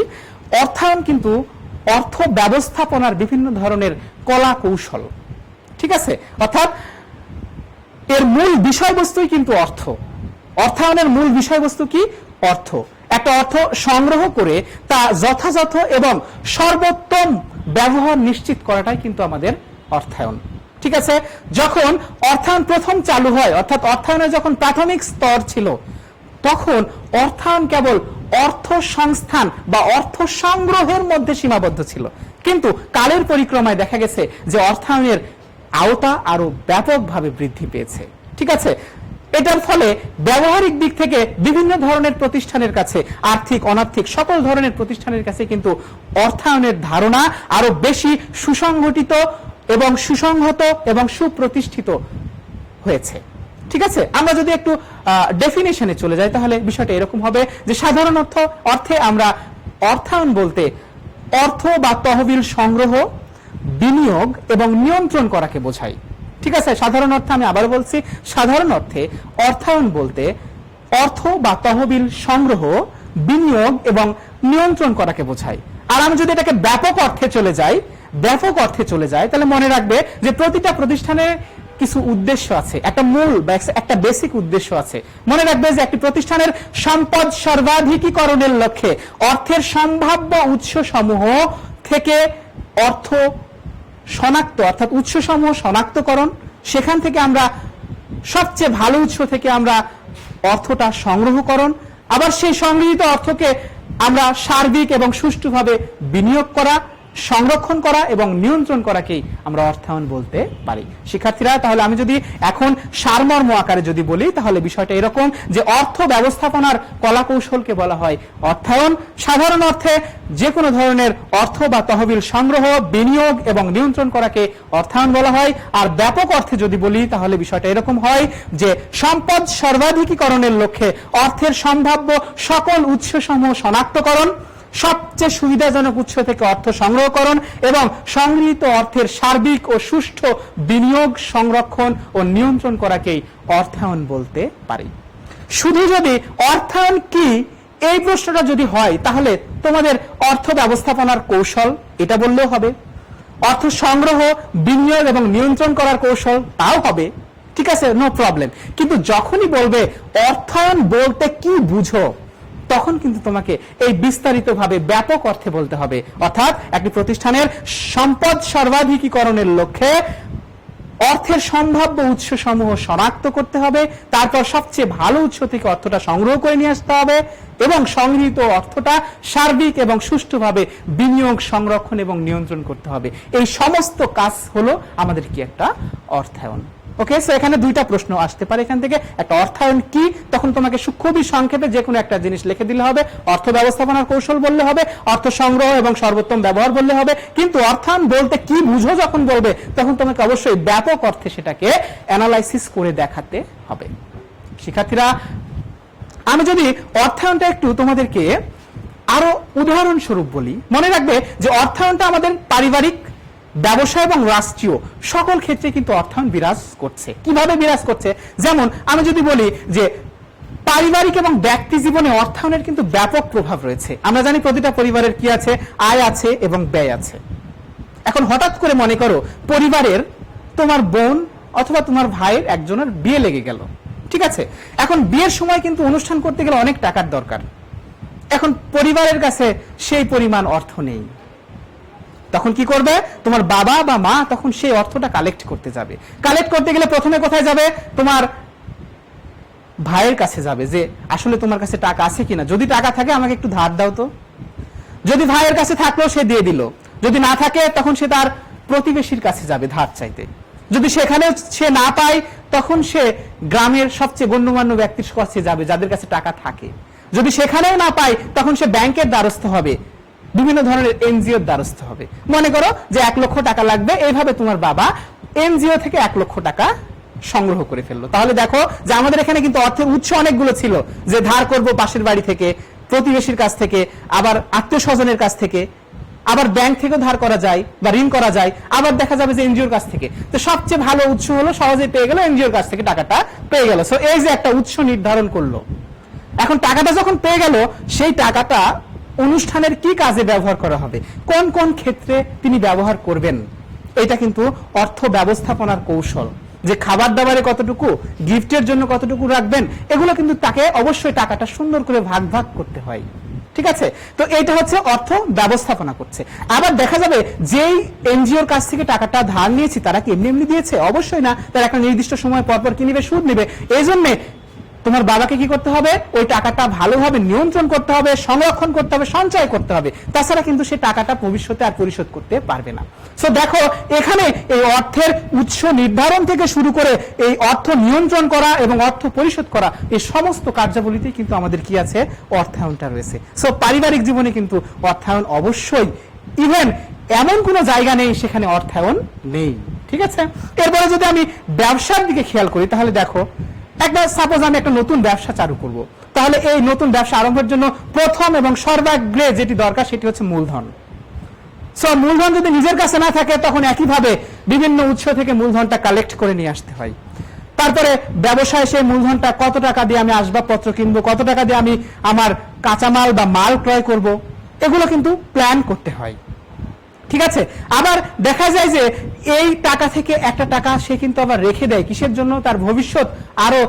অর্থায়ন কিন্তু অর্থ ব্যবস্থাপনার বিভিন্ন ধরনের কলা কৌশল, ঠিক আছে। অর্থাৎ এর মূল বিষয়বস্তুই কিন্তু অর্থ। অর্থায়নের মূল বিষয়বস্তু কি? অর্থ। একটা অর্থ সংগ্রহ করে তা যথাযথ এবং সর্বোত্তম ব্যবহার নিশ্চিত করাটাই কিন্তু আমাদের অর্থায়ন, ঠিক আছে। যখন অর্থায়ন প্রথম চালু হয়, অর্থাৎ অর্থায়নের যখন প্রাথমিক স্তর ছিল, তখন অর্থায়ন কেবল অর্থ সংস্থান বা অর্থ সংগ্রহের মধ্যে সীমাবদ্ধ ছিল। কিন্তু কালের পরিক্রমায় দেখা গেছে যে অর্থায়নের আওতা আরো ব্যাপকভাবে বৃদ্ধি পেয়েছে, ঠিক আছে। এটার ফলে ব্যবহারিক দিক থেকে বিভিন্ন ধরনের প্রতিষ্ঠানের কাছে, আর্থিক অনার্থিক সকল ধরনের প্রতিষ্ঠানের কাছে কিন্তু অর্থায়নের ধারণা আরো বেশি সুসংগঠিত এবং সুসংহত এবং সুপ্রতিষ্ঠিত হয়েছে, ঠিক আছে। আমরা যদি একটু ডেফিনেশনে চলে যাই, তাহলে বিষয়টা এরকম হবে যে সাধারণ অর্থে আমরা অর্থায়ন বলতে অর্থ বা তহবিল সংগ্রহ, বিনিয়োগ এবং নিয়ন্ত্রণ করাকে বোঝাই, ঠিক আছে। সাধারণ অর্থে আমি আবার বলছি, সাধারণ অর্থে অর্থায়ন বলতে অর্থ বা তহবিল সংগ্রহ, বিনিয়োগ এবং নিয়ন্ত্রণ করাকে বোঝাই। আর আমি যদি এটাকে ব্যাপক অর্থে চলে যাই, তাহলে মনে রাখবে যে প্রতিটা প্রতিষ্ঠানের কিছু উদ্দেশ্য আছে, একটা মূল বা একটা বেসিক উদ্দেশ্য আছে। মনে রাখবে যে একটি প্রতিষ্ঠানের সম্পদ সর্বাধিকীকরণের লক্ষ্যে অর্থের সম্ভাব্য উৎস সমূহ থেকে অর্থ শনাক্ত, অর্থাৎ উৎসসমূহ শনাক্তকরণ, সেখান থেকে আমরা সবচেয়ে ভালো উৎস থেকে আমরা অর্থটা সংগ্রহকরণ, আবার সেই সংগৃহীত অর্থকে আমরা সার্বিক এবং সুষ্ঠুভাবে বিনিয়োগ করা, সংরক্ষণ করা এবং নিয়ন্ত্রণ করাকেই আমরা অর্থায়ন বলতে পারি। শিক্ষার্থীরা, তাহলে আমি যদি এখন সারমর্ম আকারে যদি বলি, তাহলে বিষয়টা এরকম যে অর্থ ব্যবস্থাপনার কলা কৌশলকে বলা হয় অর্থায়ন। সাধারণ অর্থে যে কোনো ধরনের অর্থ বা তহবিল সংগ্রহ, বিনিয়োগ এবং নিয়ন্ত্রণ করাকে অর্থায়ন বলা হয়। আর ব্যাপক অর্থে যদি বলি, তাহলে বিষয়টা এরকম হয় যে সম্পদ সর্বাধিকীকরণের লক্ষ্যে অর্থের সম্ভাব্য সকল উৎসসমূহ শনাক্তকরণ, সবচেয়ে সুবিধাজনক উৎস থেকে অর্থ সংগ্রহকরণ এবং সংগৃহীত অর্থের সার্বিক ও সুষ্ঠু বিনিয়োগ, সংরক্ষণ ও নিয়ন্ত্রণ করাকেই অর্থায়ন বলতে পারি। শুধু যদি অর্থায়ন কি এই প্রশ্নটা যদি হয়, তাহলে তোমাদের অর্থ ব্যবস্থাপনার কৌশল এটা বললেও হবে, অর্থ সংগ্রহ, বিনিয়োগ এবং নিয়ন্ত্রণ করার কৌশল তাও হবে, ঠিক আছে, নো প্রবলেম। কিন্তু যখনই বলবে অর্থায়ন বলতে কি বুঝো, তখন কিন্তু তোমাকে এই বিস্তারিতভাবে ব্যাপক অর্থে বলতে হবে। অর্থাৎ একটি প্রতিষ্ঠানের সম্পদ সর্বাধিকীকরণের লক্ষ্যে অর্থের সম্ভাব্য উৎসসমূহ শনাক্ত করতে হবে, তারপর সবচেয়ে ভালো উৎস থেকে অর্থটা সংগ্রহ করে নিয়ে আসতে হবে এবং সংগৃহীত অর্থটা সার্বিক এবং সুষ্ঠুভাবে বিনিয়োগ, সংরক্ষণ এবং নিয়ন্ত্রণ করতে হবে। এই সমস্ত কাজ হলো আমাদের কি একটা অর্থায়ন। ওকে, সো এখানে দুইটা প্রশ্ন আসতে পারে এখান থেকে, একটা অর্থায়ন কি, তখন তোমাকে খুবই সংক্ষেপে যে কোনো একটা জিনিস লিখে দিলে হবে, অর্থ ব্যবস্থাপনার কৌশল বললে হবে, অর্থ সংগ্রহ এবং সর্বোত্তম ব্যবহার বললে হবে। কিন্তু অর্থায়ন বলতে কি বুঝো যখন বলবে, তখন তোমাকে অবশ্যই ব্যাপক অর্থে সেটাকে অ্যানালাইসিস করে দেখাতে হবে। শিক্ষার্থীরা, আমি যদি অর্থায়নটা একটু তোমাদেরকে আরো উদাহরণস্বরূপ বলি, মনে রাখবে যে অর্থায়নটা আমাদের পারিবারিক, ব্যবসা এবং রাষ্ট্রীয় সকল ক্ষেত্রে কিন্তু অর্থায়ন বিরাজ করছে। কিভাবে বিরাজ করছে? যেমন আমি যদি বলি যে পারিবারিক এবং ব্যক্তি জীবনে অর্থায়নের কিন্তু ব্যাপক প্রভাব রয়েছে। আমরা জানি প্রতিটা পরিবারের কি আছে, আয় আছে এবং ব্যয় আছে। এখন হঠাৎ করে মনে করো পরিবারের তোমার বোন অথবা তোমার ভাইয়ের একজনের বিয়ে লেগে গেল, ঠিক আছে? এখন বিয়ের সময় কিন্তু অনুষ্ঠান করতে গেলে অনেক টাকার দরকার। এখন পরিবারের কাছে সেই পরিমাণ অর্থ নেই। তখন কি করবে? তোমার বাবা বা মা তখন সেই অর্থটা কালেক্ট করতে যাবে। কালেক্ট করতে গেলে প্রথমে কোথায় যাবে? তোমার ভাইয়ের কাছে যাবে যে আসলে তোমার কাছে টাকা আছে কিনা, যদি টাকা থাকে আমাকে একটু ধার দাও তো। যদি ভাইয়ের কাছে থাকলো সে দিয়ে দিল, যদি না থাকে তখন সে তার প্রতিবেশীর কাছে যাবে ধার চাইতে। যদি সেখানে সে না পায় তখন সে গ্রামের সবচেয়ে গণ্যমান্য ব্যক্তির কাছে যাবে যাদের কাছে টাকা থাকে। যদি সেখানেও না পায় তখন সে ব্যাংকের দ্বারস্থ হবে, বিভিন্ন ধরনের এনজিওর দ্বারস্থ হবে। মনে করো যে 1 লক্ষ টাকা লাগবে, এইভাবে তোমার বাবা এনজিও থেকে 1 লক্ষ টাকা সংগ্রহ করে ফেললো। তাহলে দেখো যে আমাদের এখানে কিন্তু অর্থের উৎস অনেকগুলো ছিল, যে ধার করব পাশের বাড়ি থেকে, প্রতিবেশীর কাছ থেকে, আবার আত্মীয় স্বজনের কাছ থেকে, আবার ব্যাংক থেকেও ধার করা যায় বা ঋণ করা যায়, আবার দেখা যাবে যে এনজিওর কাছ থেকে। তো সবচেয়ে ভালো উৎস হলো সহজে পেয়ে গেল, এনজিওর কাছ থেকে টাকাটা পেয়ে গেল। সো এই যে একটা উৎস নির্ধারণ করলো। এখন টাকাটা যখন পেয়ে গেল, সেই টাকাটা অনুষ্ঠানের কি কাজে ব্যবহার করা হবে, কোন কোন ক্ষেত্রে তিনি ব্যবহার করবেন, এটা কিন্তু অর্থ ব্যবস্থাপনার কৌশল। যে খাবার দাবারে কতটুকু, গিফটের জন্য কতটুকু রাখবেন, এগুলো কিন্তু তাকে অবশ্যই টাকাটা সুন্দর করে ভাগ ভাগ করতে হয়। ঠিক আছে? তো এটা হচ্ছে অর্থ ব্যবস্থাপনা করছে। আবার দেখা যাবে যেই এনজিওর কাছ থেকে টাকাটা ধার নিয়েছি তারা কি এমনি এমনি দিয়েছে? অবশ্যই না, তারা একটা নির্দিষ্ট সময় পর পর কি নিবে? সুদ নিবে। এই জন্য তোমার বাবাকে কি করতে হবে? ওই টাকাটা ভালোভাবে নিয়ন্ত্রণ করতে হবে, সংরক্ষণ করতে হবে, সঞ্চয় করতে হবে। তাছাড়া কিন্তু সে টাকাটা ভবিষ্যতে আর পরিশোধ করতে পারবে না। সো দেখো এখানে এই অর্থের উৎস নির্ধারণ থেকে শুরু করে এই অর্থ নিয়ন্ত্রণ করা এবং অর্থ পরিশোধ করা, এই সমস্ত কার্যাবলীতে কিন্তু আমাদের কি আছে? অর্থায়নটা রয়েছে। সো পারিবারিক জীবনে কিন্তু অর্থায়ন অবশ্যই, ইভেন এমন কোনো জায়গা নেই সেখানে অর্থায়ন নেই। ঠিক আছে? এরপরে যদি আমি ব্যবসার দিকে খেয়াল করি, তাহলে দেখো একটা সাপোজ আমি একটা নতুন ব্যবসা চালু করব, তাহলে এই নতুন ব্যবসা আরম্ভের জন্য প্রথম এবং সর্বাগ্রে যেটি দরকার সেটি হচ্ছে মূলধন। সো মূলধন যদি নিজের কাছে না থাকে তখন একইভাবে বিভিন্ন উৎস থেকে মূলধনটা কালেক্ট করে নিয়ে আসতে হয়। তারপরে ব্যবসায় সেই মূলধনটা কত টাকা দিয়ে আমি আসবাবপত্র কিনবো, কত টাকা দিয়ে আমি আমার কাঁচামাল বা মাল ক্রয় করব, এগুলো কিন্তু প্ল্যান করতে হয়। ঠিক আছে? আবার দেখা যায় যে এই টাকা থেকে একটা টাকা সে কিন্তু আবার রেখে দেয় কিসের জন্য? তার ভবিষ্যৎ আরো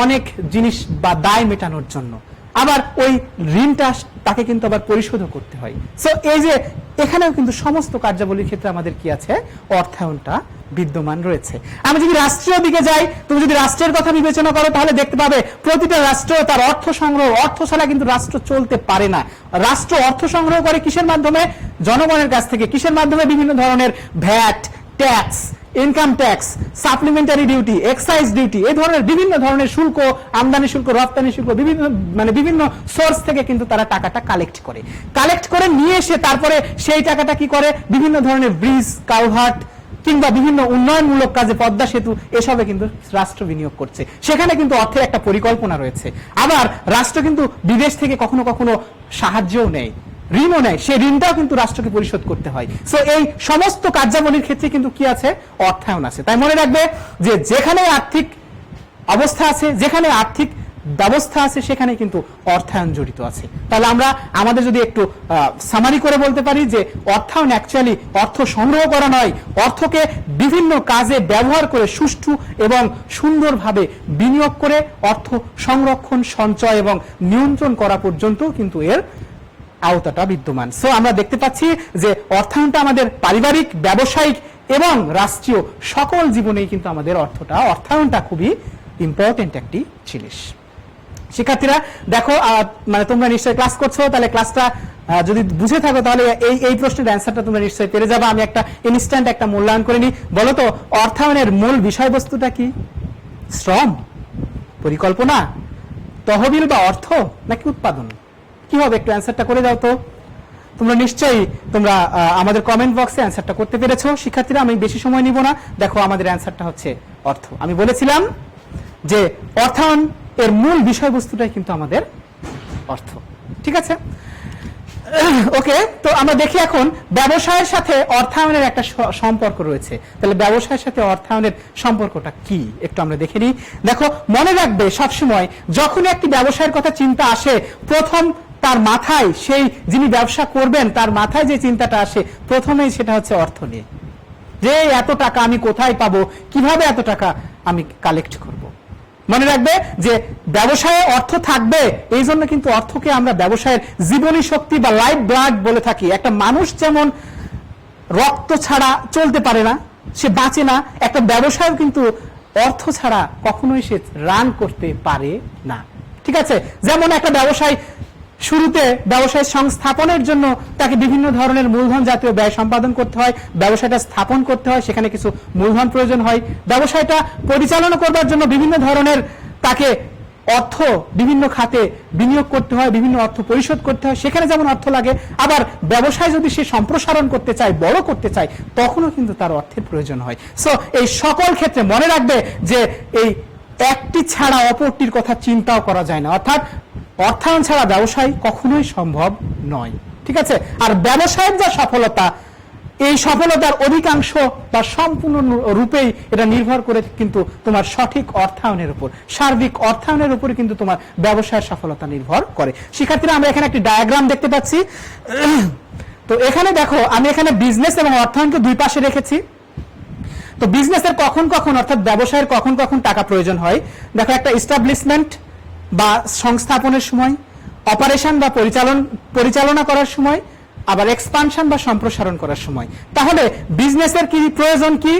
অনেক জিনিস বা দায় মেটানোর জন্য। আবার ওই ঋণটা তাকে কিন্তু আবার পরিশোধও করতে হয়। সো এই যে এখানেও কিন্তু সমস্ত কার্যাবলীর ক্ষেত্রে আমাদের কি আছে? অর্থায়নটা বিদ্যমান রয়েছে। আমি যদি রাষ্ট্রীয় দিকে যাই, তুমি যদি রাষ্ট্রের কথা বিবেচনা করো তাহলে দেখতে পাবে প্রতিটা রাষ্ট্র তার অর্থ সংগ্রহ, অর্থ ছাড়া কিন্তু রাষ্ট্র চলতে পারে না। রাষ্ট্র অর্থ সংগ্রহ করে কিসের মাধ্যমে? জনগণের কাছ থেকে। কিসের মাধ্যমে? বিভিন্ন ধরনের VAT, tax, income tax, supplementary duty, excise duty, এই ধরনের বিভিন্ন ধরনের শুল্ক, আমদানি শুল্ক, রপ্তানি শুল্ক, বিভিন্ন সোর্স থেকে কিন্তু তারা টাকাটা কালেক্ট করে নিয়ে এসে তারপরে সেই টাকাটা কি করে? বিভিন্ন ধরনের ব্রিজ, কালভার্ট কিংবা বিভিন্ন উন্নয়নমূলক কাজে, পদ্মা সেতু, এসবে কিন্তু রাষ্ট্র বিনিয়োগ করছে। সেখানে কিন্তু অর্থের একটা পরিকল্পনা রয়েছে। আবার রাষ্ট্র কিন্তু বিদেশ থেকে কখনো কখনো সাহায্যও নেয়, ঋণও নেয়, সেই ঋণটাও কিন্তু রাষ্ট্রকে পরিশোধ করতে হয়। সো এই সমস্ত কার্যাবলীর ক্ষেত্রে কিন্তু কি আছে? অর্থায়ন আছে। তাই মনে রাখবে যে যেখানে আর্থিক অবস্থা আছে, যেখানে আর্থিক ব্যবস্থা আছে, সেখানে কিন্তু অর্থায়ন জড়িত আছে। তাহলে আমরা আমাদের যদি একটু সামারি করে বলতে পারি যে অর্থায়ন অ্যাকচুয়ালি অর্থ সংগ্রহ করা নয়, অর্থকে বিভিন্ন কাজে ব্যবহার করে সুষ্ঠু এবং সুন্দরভাবে বিনিয়োগ করে অর্থ সংরক্ষণ, সঞ্চয় এবং নিয়ন্ত্রণ করা পর্যন্ত কিন্তু এর আওতাটা বিদ্যমান। সো আমরা দেখতে পাচ্ছি যে অর্থায়নটা আমাদের পারিবারিক, ব্যবসায়িক এবং রাষ্ট্রীয় সকল জীবনেই কিন্তু আমাদের অর্থায়নটা খুবই ইম্পর্টেন্ট একটি জিনিস। শিক্ষার্থীরা দেখো, মানে তোমরা নিশ্চয়ই ক্লাস করছো, তাহলে ক্লাসটা যদি বুঝে থাকো তাহলে এই প্রশ্নের অ্যান্সারটা তোমরা নিশ্চয়ই পেরে যাবে। আমি একটা ইনস্ট্যান্ট একটা মূল্যায়ন করে নিই। বলো তো, অর্থায়নের মূল বিষয়বস্তুটা কি? শ্রম, পরিকল্পনা, তহবিল বা অর্থ, নাকি উৎপাদন? কি হবে, একটু অ্যান্সারটা করে দাও তো। তোমরা নিশ্চয়ই আমাদের কমেন্ট বক্সে অ্যান্সারটা করতে পেরেছো। শিক্ষার্থীরা, আমি বেশি সময় নিব না। দেখো, আমাদের অ্যান্সারটা হচ্ছে অর্থ। আমি বলেছিলাম যে অর্থায়ন এর মূল বিষয়বস্তুটাই কিন্তু আমাদের অর্থ। ঠিক আছে, ওকে। তো আমরা দেখি এখন ব্যবসায়ের সাথে অর্থায়নের একটা সম্পর্ক রয়েছে। তাহলে ব্যবসায়ের সাথে অর্থায়নের সম্পর্কটা কি একটু আমরা দেখে নিই। দেখো, মনে রাখবে সবসময় যখনই একটি ব্যবসায়ের কথা চিন্তা আসে, প্রথম তার মাথায়, সেই যিনি ব্যবসা করবেন তার মাথায় যে চিন্তাটা আসে প্রথমেই সেটা হচ্ছে অর্থ নিয়ে, যে এত টাকা আমি কোথায় পাবো, কিভাবে এত টাকা আমি কালেক্ট করব। মনে রাখবে যে ব্যবসায়ে অর্থ থাকবে, এই জন্য কিন্তু অর্থকে আমরা ব্যবসায়ের জীবনী শক্তি বা লাইফ ব্লাড বলে থাকি। একটা মানুষ যেমন রক্ত ছাড়া চলতে পারে না, সে বাঁচে না, একটা ব্যবসায় কিন্তু অর্থ ছাড়া কখনোই সে রান করতে পারে না। ঠিক আছে, যেমন একটা ব্যবসায় শুরুতে ব্যবসায় সংস্থাপনের জন্য তাকে বিভিন্ন ধরনের মূলধন জাতীয় ব্যয় সম্পাদন করতে হয়, ব্যবসায়টা স্থাপন করতে হয়, সেখানে কিছু মূলধন প্রয়োজন হয়। ব্যবসায়টা পরিচালনা করবার জন্য বিভিন্ন ধরনের তাকে অর্থ বিভিন্ন খাতে বিনিয়োগ করতে হয়, বিভিন্ন অর্থ পরিশোধ করতে হয়, সেখানে যেমন অর্থ লাগে। আবার ব্যবসায় যদি সে সম্প্রসারণ করতে চায়, বড় করতে চায়, তখনও কিন্তু তার অর্থের প্রয়োজন হয়। সো এই সকল ক্ষেত্রে মনে রাখবে যে এই একটি ছাড়া অপরটির কথা চিন্তাও করা যায় না, অর্থাৎ অর্থায়ন ছাড়া ব্যবসায় কখনোই সম্ভব নয়। ঠিক আছে, আর ব্যবসায়ের যা সফলতা, এই সফলতার অধিকাংশ বা সম্পূর্ণ রূপেই এটা নির্ভর করে কিন্তু তোমার সঠিক অর্থায়নের উপর, সার্বিক অর্থায়নের উপরে কিন্তু তোমার ব্যবসায়ের সফলতা নির্ভর করে। শিক্ষার্থীরা, আমরা এখানে একটি ডায়াগ্রাম দেখতে পাচ্ছি। তো এখানে দেখো, আমি এখানে বিজনেস এবং অর্থায়নকে দুই পাশে রেখেছি। তো বিজনেসের কখন কখন, অর্থাৎ ব্যবসায়ের কখন কখন টাকা প্রয়োজন হয়। দেখো, একটা এস্টাবলিশমেন্ট বা সংস্থাপনের সময়, অপারেশন বা পরিচালনা করার সময়, আবার এক্সপানশন বা সম্প্রসারণ করার সময়। তাহলে বিজনেসের কি প্রয়োজন? কি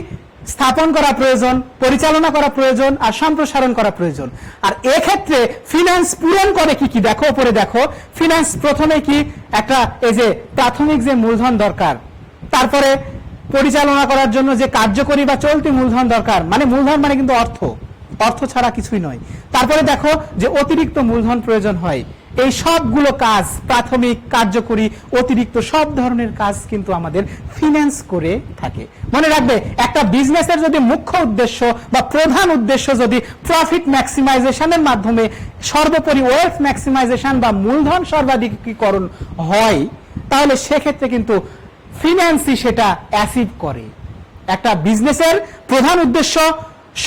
স্থাপন করা প্রয়োজন, পরিচালনা করা প্রয়োজন, আর সম্প্রসারণ করা প্রয়োজন। আর এক্ষেত্রে ফিনান্স পূরণ করে কি কি? দেখো, উপরে দেখো, ফিনান্স প্রথমে কি একটা এই যে প্রাথমিক যে মূলধন দরকার, তারপরে পরিচালনা করার জন্য যে কার্যকরী বা চলতি মূলধন দরকার, মানে মূলধন মানে কিন্তু অর্থ, অর্থ ছাড়া কিছুই নয়। তারপরে দেখো যে অতিরিক্ত মূলধন প্রয়োজন হয়। এই সবগুলো কাজ, প্রাথমিক, কার্যকরী, অতিরিক্ত সব ধরনের কাজ কিন্তু আমাদের ফিনান্স করে থাকে। মনে রাখবে, একটা বিজনেসের যদি মুখ্য উদ্দেশ্য বা প্রধান উদ্দেশ্য যদি প্রফিট ম্যাক্সিমাইজেশনের মাধ্যমে সর্বোপরি ওয়েলথ ম্যাক্সিমাইজেশন বা মূলধন সর্বাধিকীকরণ হয়, তাহলে সেক্ষেত্রে কিন্তু ফিনান্সই সেটা অ্যাচিভ করে। একটা বিজনেসের প্রধান উদ্দেশ্য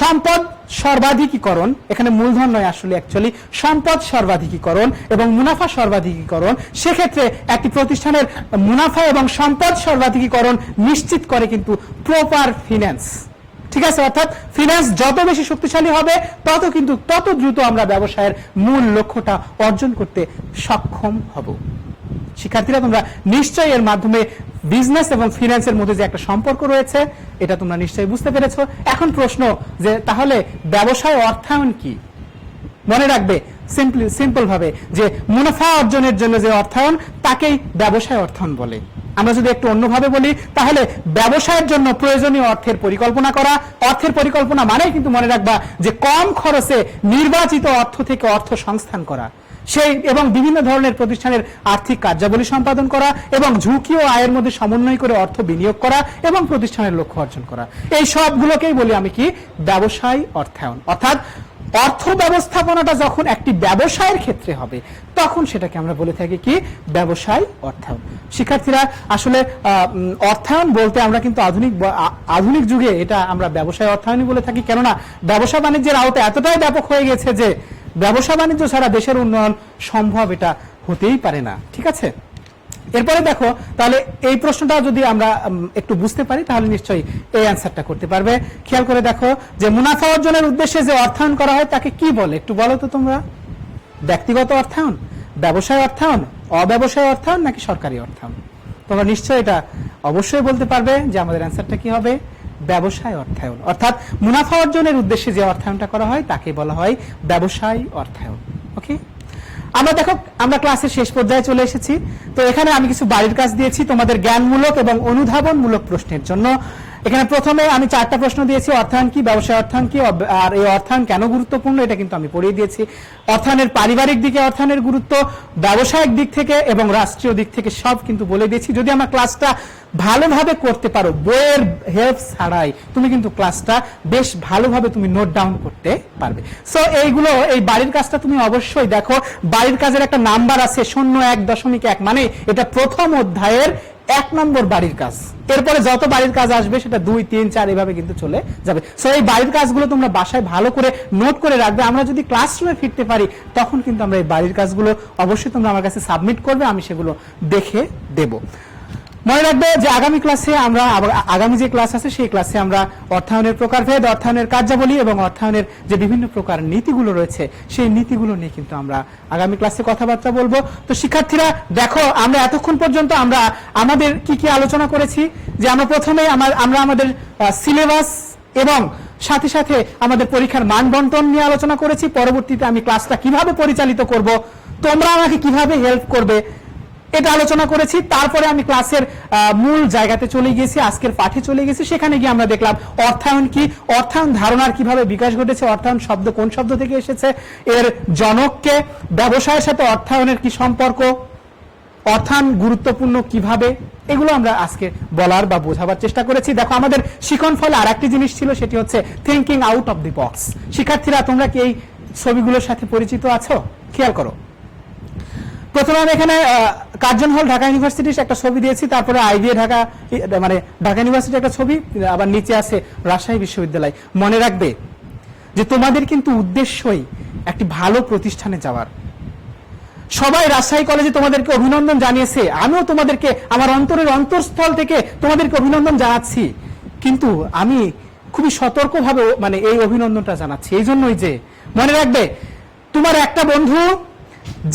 সম্পদ সর্বাধিকীকরণ, এখানে মূলধন নয়, আসলে অ্যাকচুয়ালি সম্পদ সর্বাধিকীকরণ এবং মুনাফা সর্বাধিকীকরণ। সেক্ষেত্রে একটি প্রতিষ্ঠানের মুনাফা এবং সম্পদ সর্বাধিকীকরণ নিশ্চিত করে কিন্তু প্রপার ফিনান্স। ঠিক আছে, অর্থাৎ ফিনান্স যত বেশি শক্তিশালী হবে তত দ্রুত আমরা ব্যবসায়ের মূল লক্ষ্যটা অর্জন করতে সক্ষম হব। শিক্ষার্থীরা, তোমরা নিশ্চয়ই এর মাধ্যমে বিজনেস এবং ফিনান্সের মধ্যে যে একটা সম্পর্ক রয়েছে এটা তোমরা নিশ্চয়ই বুঝতে পেরেছো। এখন প্রশ্ন যে তাহলে ব্যবসায় অর্থায়ন কি? মনে রাখবে সিম্পল ভাবে যে মুনাফা অর্জনের জন্য যে অর্থায়ন, তাকেই ব্যবসায় অর্থায়ন বলে। আমরা যদি একটু অন্যভাবে বলি, তাহলে ব্যবসায়ের জন্য প্রয়োজনীয় অর্থের পরিকল্পনা করা। অর্থের পরিকল্পনা মানে কিন্তু মনে রাখবা যে কম খরচে নির্বাচিত অর্থ থেকে অর্থ সংস্থান করা, সেই এবং বিভিন্ন ধরনের প্রতিষ্ঠানের আর্থিক কার্যাবলী সম্পাদন করা এবং ঝুঁকি ও আয়ের মধ্যে সমন্বয় করে অর্থ বিনিয়োগ করা এবং প্রতিষ্ঠানের লক্ষ্য অর্জন করা। এই সবগুলোকেই বলি আমি কি ব্যবসায় অর্থায়ন। অর্থাৎ অর্থ ব্যবস্থাপনাটা যখন একটি ব্যবসায়ের ক্ষেত্রে হবে, তখন সেটাকে আমরা বলে থাকি কি ব্যবসায় অর্থায়ন। শিক্ষার্থীরা, আসলে অর্থায়ন বলতে আমরা কিন্তু আধুনিক যুগে এটা আমরা ব্যবসায় অর্থায়নই বলে থাকি। কেননা ব্যবসা বাণিজ্যের আওতা এতটাই ব্যাপক হয়ে গেছে যে ব্যবসা বাণিজ্য ছাড়া দেশের উন্নয়ন সম্ভব এটা হতেই পারে না। ঠিক আছে, এরপরে দেখো, তাহলে এই প্রশ্নটা যদি আমরা একটু বুঝতে পারি তাহলে নিশ্চয়ই এই অ্যান্সারটা করতে পারবে। খেয়াল করে দেখো যে মুনাফা অর্জনের উদ্দেশ্যে যে অর্থায়ন করা হয় তাকে কি বলে একটু বলো তো তোমরা। ব্যক্তিগত অর্থায়ন, ব্যবসায় অর্থায়ন, অব্যবসায় অর্থায়ন, নাকি সরকারি অর্থায়ন? তোমরা নিশ্চয়ই এটা অবশ্যই বলতে পারবে যে আমাদের অ্যান্সারটা কি হবে, ব্যবসায় অর্থায়ন। অর্থাৎ মুনাফা অর্জনের উদ্দেশ্যে যে অর্থায়নটা করা হয় তাকে বলা হয় ব্যবসায় অর্থায়ন। ওকে, আমরা দেখো আমরা ক্লাসের শেষ পর্যায়ে চলে এসেছি। তো এখানে আমি কিছু বাড়ির কাজ দিয়েছি তোমাদের জ্ঞানমূলক এবং অনুধাবনমূলক প্রশ্নের জন্য। এখানে প্রথমে আমি 4টা প্রশ্ন দিয়েছি, অর্থায়ন কি, ব্যবসায় অর্থায়ন কি, আর এই অর্থায়ন কেন গুরুত্বপূর্ণ এটা কিন্তু আমি পড়িয়ে দিয়েছি। অর্থায়নের পারিবারিক দিকে অর্থায়নের গুরুত্ব, ব্যবসায়িক দিক থেকে এবং রাষ্ট্রীয় দিক থেকে সব কিন্তু বলে দিয়েছি। যদি আমার ক্লাসটা ভালোভাবে করতে পারো, বইয়ের হেল্প ছাড়াই তুমি কিন্তু ক্লাসটা বেশ ভালোভাবে তুমি নোট ডাউন করতে পারবে। সো এইগুলো, এই বাড়ির কাজটা তুমি অবশ্যই দেখো। বাড়ির কাজের একটা নাম্বার আছে 01.1, মানে এটা প্রথম অধ্যায়ের 1 নম্বর বাড়ির কাজ। এরপরে যত বাড়ির কাজ আসবে সেটা 2, 3, 4 এভাবে কিন্তু চলে যাবে। সো এই বাড়ির কাজগুলো তোমরা বাসায় ভালো করে নোট করে রাখবে। আমরা যদি ক্লাসরুমে ফিরতে পারি তখন কিন্তু আমরা এই বাড়ির কাজগুলো অবশ্যই তোমরা আমার কাছে সাবমিট করবে, আমি সেগুলো দেখে দেব। মনে রাখবে যে আগামী ক্লাসে আমরা আগামী যে ক্লাস আছে সেই ক্লাসে আমরা অর্থায়নের প্রকারভেদ, অর্থায়নের কার্যাবলী এবং অর্থায়নের যে বিভিন্ন প্রকার নীতিগুলো রয়েছে সেই নীতিগুলো নিয়ে কিন্তু আমরা আগামী ক্লাসে কথাবার্তা বলবো। তো শিক্ষার্থীরা দেখো, আমরা এতক্ষণ পর্যন্ত আমরা আমাদের কি কি আলোচনা করেছি, যে আমরা প্রথমে আমরা আমাদের সিলেবাস এবং সাথে সাথে আমাদের পরীক্ষার মান বন্টন নিয়ে আলোচনা করেছি। পরবর্তীতে আমি ক্লাসটা কিভাবে পরিচালিত করব, তোমরা আমাকে কিভাবে হেল্প করবে এটা আলোচনা করেছি। তারপরে আমি ক্লাসের মূল জায়গাতে চলে গিয়েছি, আজকের পাঠে চলে গেছি। সেখানে গিয়ে আমরা দেখলাম অর্থায়ন কি, অর্থায়ন ধারণার কিভাবে বিকাশ ঘটেছে, অর্থায়ন শব্দ কোন শব্দ থেকে এসেছে, এর জনককে, ব্যবসায়ের সাথে অর্থায়নের কি সম্পর্ক, অর্থায়ন গুরুত্বপূর্ণ কিভাবে, এগুলো আমরা আজকে বলার বা বোঝাবার চেষ্টা করেছি। দেখো আমাদের শিখন ফলে আর একটি জিনিস ছিল, সেটি হচ্ছে thinking out of the box. শিক্ষার্থীরা তোমরা কি এই ছবিগুলোর সাথে পরিচিত আছো? খেয়াল করো। প্রথমে আমি এখানে কার্জন হল ঢাকা ইউনিভার্সিটির একটা ছবি দিয়েছি, তারপরে আইবিএ ঢাকা মানে ঢাকা ইউনিভার্সিটির একটা ছবি, আবার নিচে আছে রাজশাহী বিশ্ববিদ্যালয়। মনে রাখবে যে তোমাদের কিন্তু উদ্দেশ্যই একটি ভালো প্রতিষ্ঠানে যাওয়ার। সবাই রাজশাহী কলেজে তোমাদেরকে অভিনন্দন জানিয়েছে, আমিও তোমাদেরকে আমার অন্তরের অন্তঃস্থল থেকে তোমাদেরকে অভিনন্দন জানাচ্ছি, কিন্তু আমি খুবই সতর্কভাবে মানে এই অভিনন্দনটা জানাচ্ছি। এই জন্যই যে মনে রাখবে, তোমার একটা বন্ধু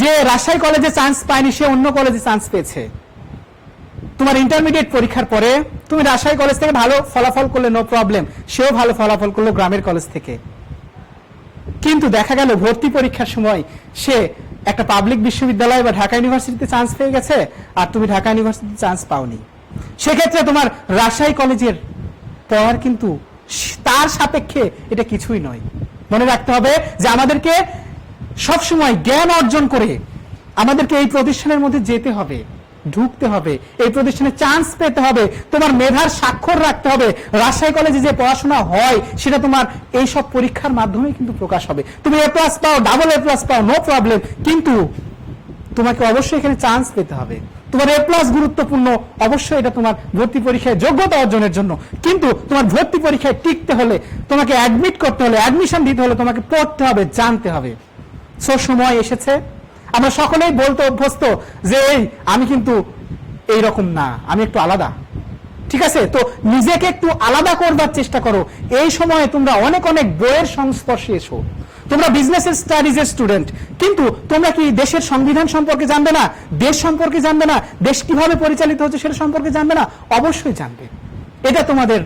যে রাজশাহী কলেজে চান্স পায়নি সে অন্য কলেজে চান্স পেয়েছে। তোমার ইন্টারমিডিয়েট পরীক্ষার পরে তুমি রাজশাহী কলেজ থেকে ভালো ফলাফল করলে নো প্রবলেম, সেও ভালো ফলাফল করলো গ্রামের কলেজ থেকে, কিন্তু দেখা গেল ভর্তি পরীক্ষার সময় সে একটা পাবলিক বিশ্ববিদ্যালয় বা ঢাকা ইউনিভার্সিটিতে চান্স পেয়ে গেছে আর তুমি ঢাকা ইউনিভার্সিটিতে চান্স পাওনি। সেক্ষেত্রে তোমার রাজশাহী কলেজের পড়ার কিন্তু তার সাপেক্ষে এটা কিছুই নয়। মনে রাখতে হবে যে আমাদেরকে সবসময় জ্ঞান অর্জন করে আমাদেরকে এই প্রতিষ্ঠানের মধ্যে যেতে হবে, ঢুকতে হবে, এই প্রতিষ্ঠানে চান্স পেতে হবে, তোমার মেধার স্বাক্ষর রাখতে হবে। রাজশাহী কলেজে যে পড়াশোনা হয় সেটা তোমার এই সব পরীক্ষার মাধ্যমে কিন্তু প্রকাশ হবে। তুমি A+ পাও, AA+ পাও, নো প্রবলেম, কিন্তু তোমাকে অবশ্যই এখানে চান্স পেতে হবে। তোমার A+ গুরুত্বপূর্ণ, অবশ্যই এটা তোমার ভর্তি পরীক্ষায় যোগ্যতা অর্জনের জন্য, কিন্তু তোমার ভর্তি পরীক্ষায় টিকতে হলে, তোমাকে অ্যাডমিট করতে হলে, অ্যাডমিশন দিতে হলে তোমাকে পড়তে হবে, জানতে হবে। সো সময় এসেছে, আমরা সকলেই বলতে অভ্যস্ত যে আমি কিন্তু এই রকম না, আমি একটু আলাদা। ঠিক আছে, তো নিজেকে একটু আলাদা করবার চেষ্টা করো। এই সময়ে তোমরা অনেক অনেক বইয়ের সংস্পর্শে এসো। তোমরা বিজনেস স্টাডিজের স্টুডেন্ট, কিন্তু তোমরা কি দেশের সংবিধান সম্পর্কে জানবে না, দেশ সম্পর্কে জানবে না, দেশ কিভাবে পরিচালিত হচ্ছে সেটা সম্পর্কে জানবে না? অবশ্যই জানবে, এটা তোমাদের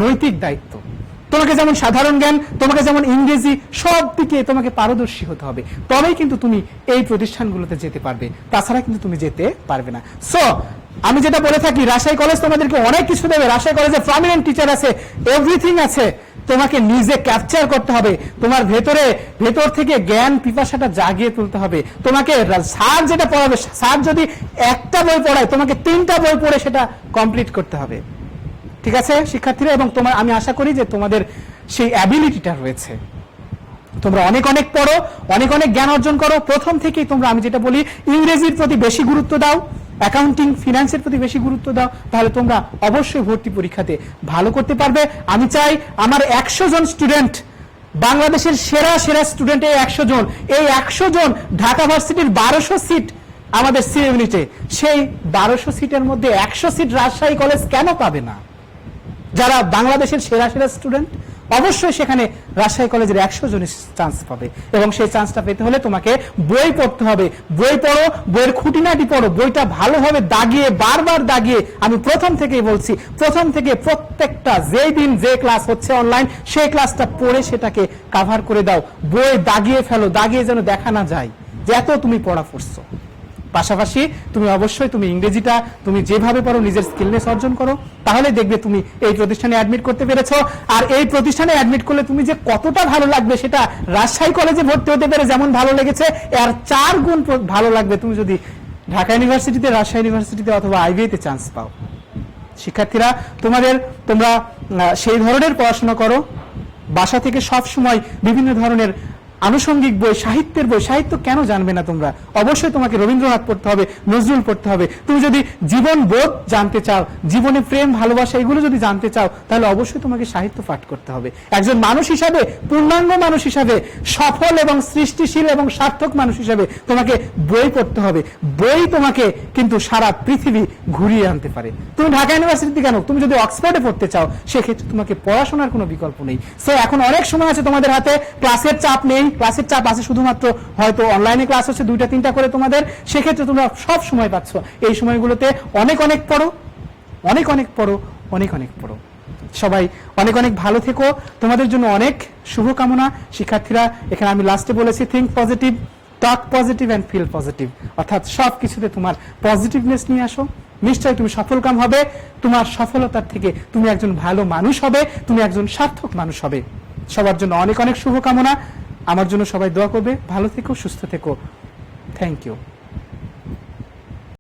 নৈতিক দায়িত্ব। তোমাকে যেমন সাধারণ জ্ঞান, তোমাকে যেমন ইংরেজি, সব দিকে তোমাকে পারদর্শী হতে হবে, তবেই কিন্তু তুমি এই প্রতিষ্ঠানগুলোতে যেতে পারবে, তাছাড়া কিন্তু তুমি যেতে পারবে না। সো আমি যেটা বলে থাকি, রাজশাহী কলেজ তোমাদেরকে অনেক কিছু দেবে, রাজশাহী কলেজে প্রমিনেন্ট টিচার আছে, এভরিথিং আছে, তোমাকে নিজে ক্যাপচার করতে হবে, তোমার ভেতর থেকে জ্ঞান পিপাসাটা জাগিয়ে তুলতে হবে। তোমাকে স্যার যেটা পড়াবে, স্যার যদি একটা বই পড়ায়, তোমাকে 3টা বই পড়ে সেটা কমপ্লিট করতে হবে। ঠিক আছে শিক্ষার্থীরা, এবং তোমার আমি আশা করি যে তোমাদের সেই অ্যাবিলিটিটা রয়েছে। তোমরা অনেক অনেক পড়ো, অনেক অনেক জ্ঞান অর্জন করো। প্রথম থেকেই তোমরা, আমি যেটা বলি, ইংরেজির প্রতি বেশি গুরুত্ব দাও, অ্যাকাউন্টিং ফিনান্সের প্রতি বেশি গুরুত্ব দাও, তাহলে তোমরা অবশ্যই ভর্তি পরীক্ষাতে ভালো করতে পারবে। আমি চাই আমার 100 জন স্টুডেন্ট, বাংলাদেশের সেরা সেরা স্টুডেন্ট, এই 100 জন, এই 100 জন ঢাকা ভার্সিটির 1200 সিট আমাদের সি ইউনিটে, সেই 1200 সিটের মধ্যে 100 সিট রাজশাহী কলেজ কেন পাবে না? যারা বাংলাদেশের সেরা সেরা স্টুডেন্ট, অবশ্যই সেখানে রাজশাহী কলেজের 100 জন চান্স পাবে, এবং সেই চান্সটা পেতে হলে তোমাকে বই পড়তে হবে। বই পড়ো, বইয়ের খুঁটিনাটি পড়ো, বইটা ভালোভাবে দাগিয়ে বারবার দাগিয়ে, আমি প্রথম থেকেই বলছি, প্রথম থেকে প্রত্যেকটা যেই দিন যে ক্লাস হচ্ছে অনলাইন সেই ক্লাসটা পড়ে সেটাকে কাভার করে দাও। বই দাগিয়ে ফেলো, দাগিয়ে যেন দেখা না যায় যে এত তুমি পড়া পড়ছো। পাশাপাশি তুমি অবশ্যই তুমি ইংরেজিটা তুমি যেভাবে পারো নিজের স্কিলনেস অর্জন করো, তাহলে দেখবে তুমি এই প্রতিষ্ঠানে অ্যাডমিট করতে পেরেছো। আর এই প্রতিষ্ঠানে অ্যাডমিট করলে তুমি যে কতটা ভালো লাগবে সেটা রাজশাহী কলেজে ভর্তি হতে পেরে যেমন ভালো লেগেছে এর 4 গুণ ভালো লাগবে তুমি যদি ঢাকা ইউনিভার্সিটিতে, রাজশাহী ইউনিভার্সিটিতে অথবা আইবিএতে চান্স পাও। শিক্ষার্থীরা, তোমরা সেই ধরনের পড়াশোনা করো, বাসা থেকে সব সময় বিভিন্ন ধরনের আনুষঙ্গিক বই, সাহিত্যের বই, সাহিত্য কেন জানবে না তোমরা? অবশ্যই তোমাকে রবীন্দ্রনাথ পড়তে হবে, নজরুল পড়তে হবে। তুমি যদি জীবন বোধ জানতে চাও, জীবনে প্রেম ভালোবাসা এগুলো যদি জানতে চাও, তাহলে অবশ্যই তোমাকে সাহিত্য পাঠ করতে হবে। একজন মানুষ হিসাবে, পূর্ণাঙ্গ মানুষ হিসাবে, সফল এবং সৃষ্টিশীল এবং সার্থক মানুষ হিসাবে তোমাকে বই পড়তে হবে। বই তোমাকে কিন্তু সারা পৃথিবী ঘুরিয়ে আনতে পারে। তুমি ঢাকা ইউনিভার্সিটি কেন, তুমি যদি অক্সফোর্ডে পড়তে চাও সেক্ষেত্রে তোমাকে পড়াশোনার কোনো বিকল্প নেই। সো এখন অনেক সময় আছে তোমাদের হাতে, ক্লাসের চাপ নেই, ক্লাসের চাপ আছে শুধুমাত্র হয়তো অনলাইনে ক্লাস হচ্ছে 2টা 3টা করে তোমাদের, সেক্ষেত্রে তোমরা সব সময় পাচ্ছ। এই সময়গুলোতে অনেক অনেক পড়ো, অনেক অনেক পড়ো, অনেক অনেক পড়ো। সবাই অনেক অনেক ভালো থেকো, তোমাদের জন্য অনেক শুভকামনা। শিক্ষার্থীরা, এখানে আমি লাস্টে বলেছি think positive, talk positive and feel positive, অর্থাৎ সব কিছুতে তোমার পজিটিভনেস নিয়ে আসো, নিশ্চয়ই তুমি সফলকাম হবে। তোমার সফলতার থেকে তুমি একজন ভালো মানুষ হবে, তুমি একজন সার্থক মানুষ হবে। সবার জন্য অনেক অনেক শুভকামনা। আমার জন্য সবাই দোয়া করবে। ভালো থেকো, সুস্থ থেকো। Thank you.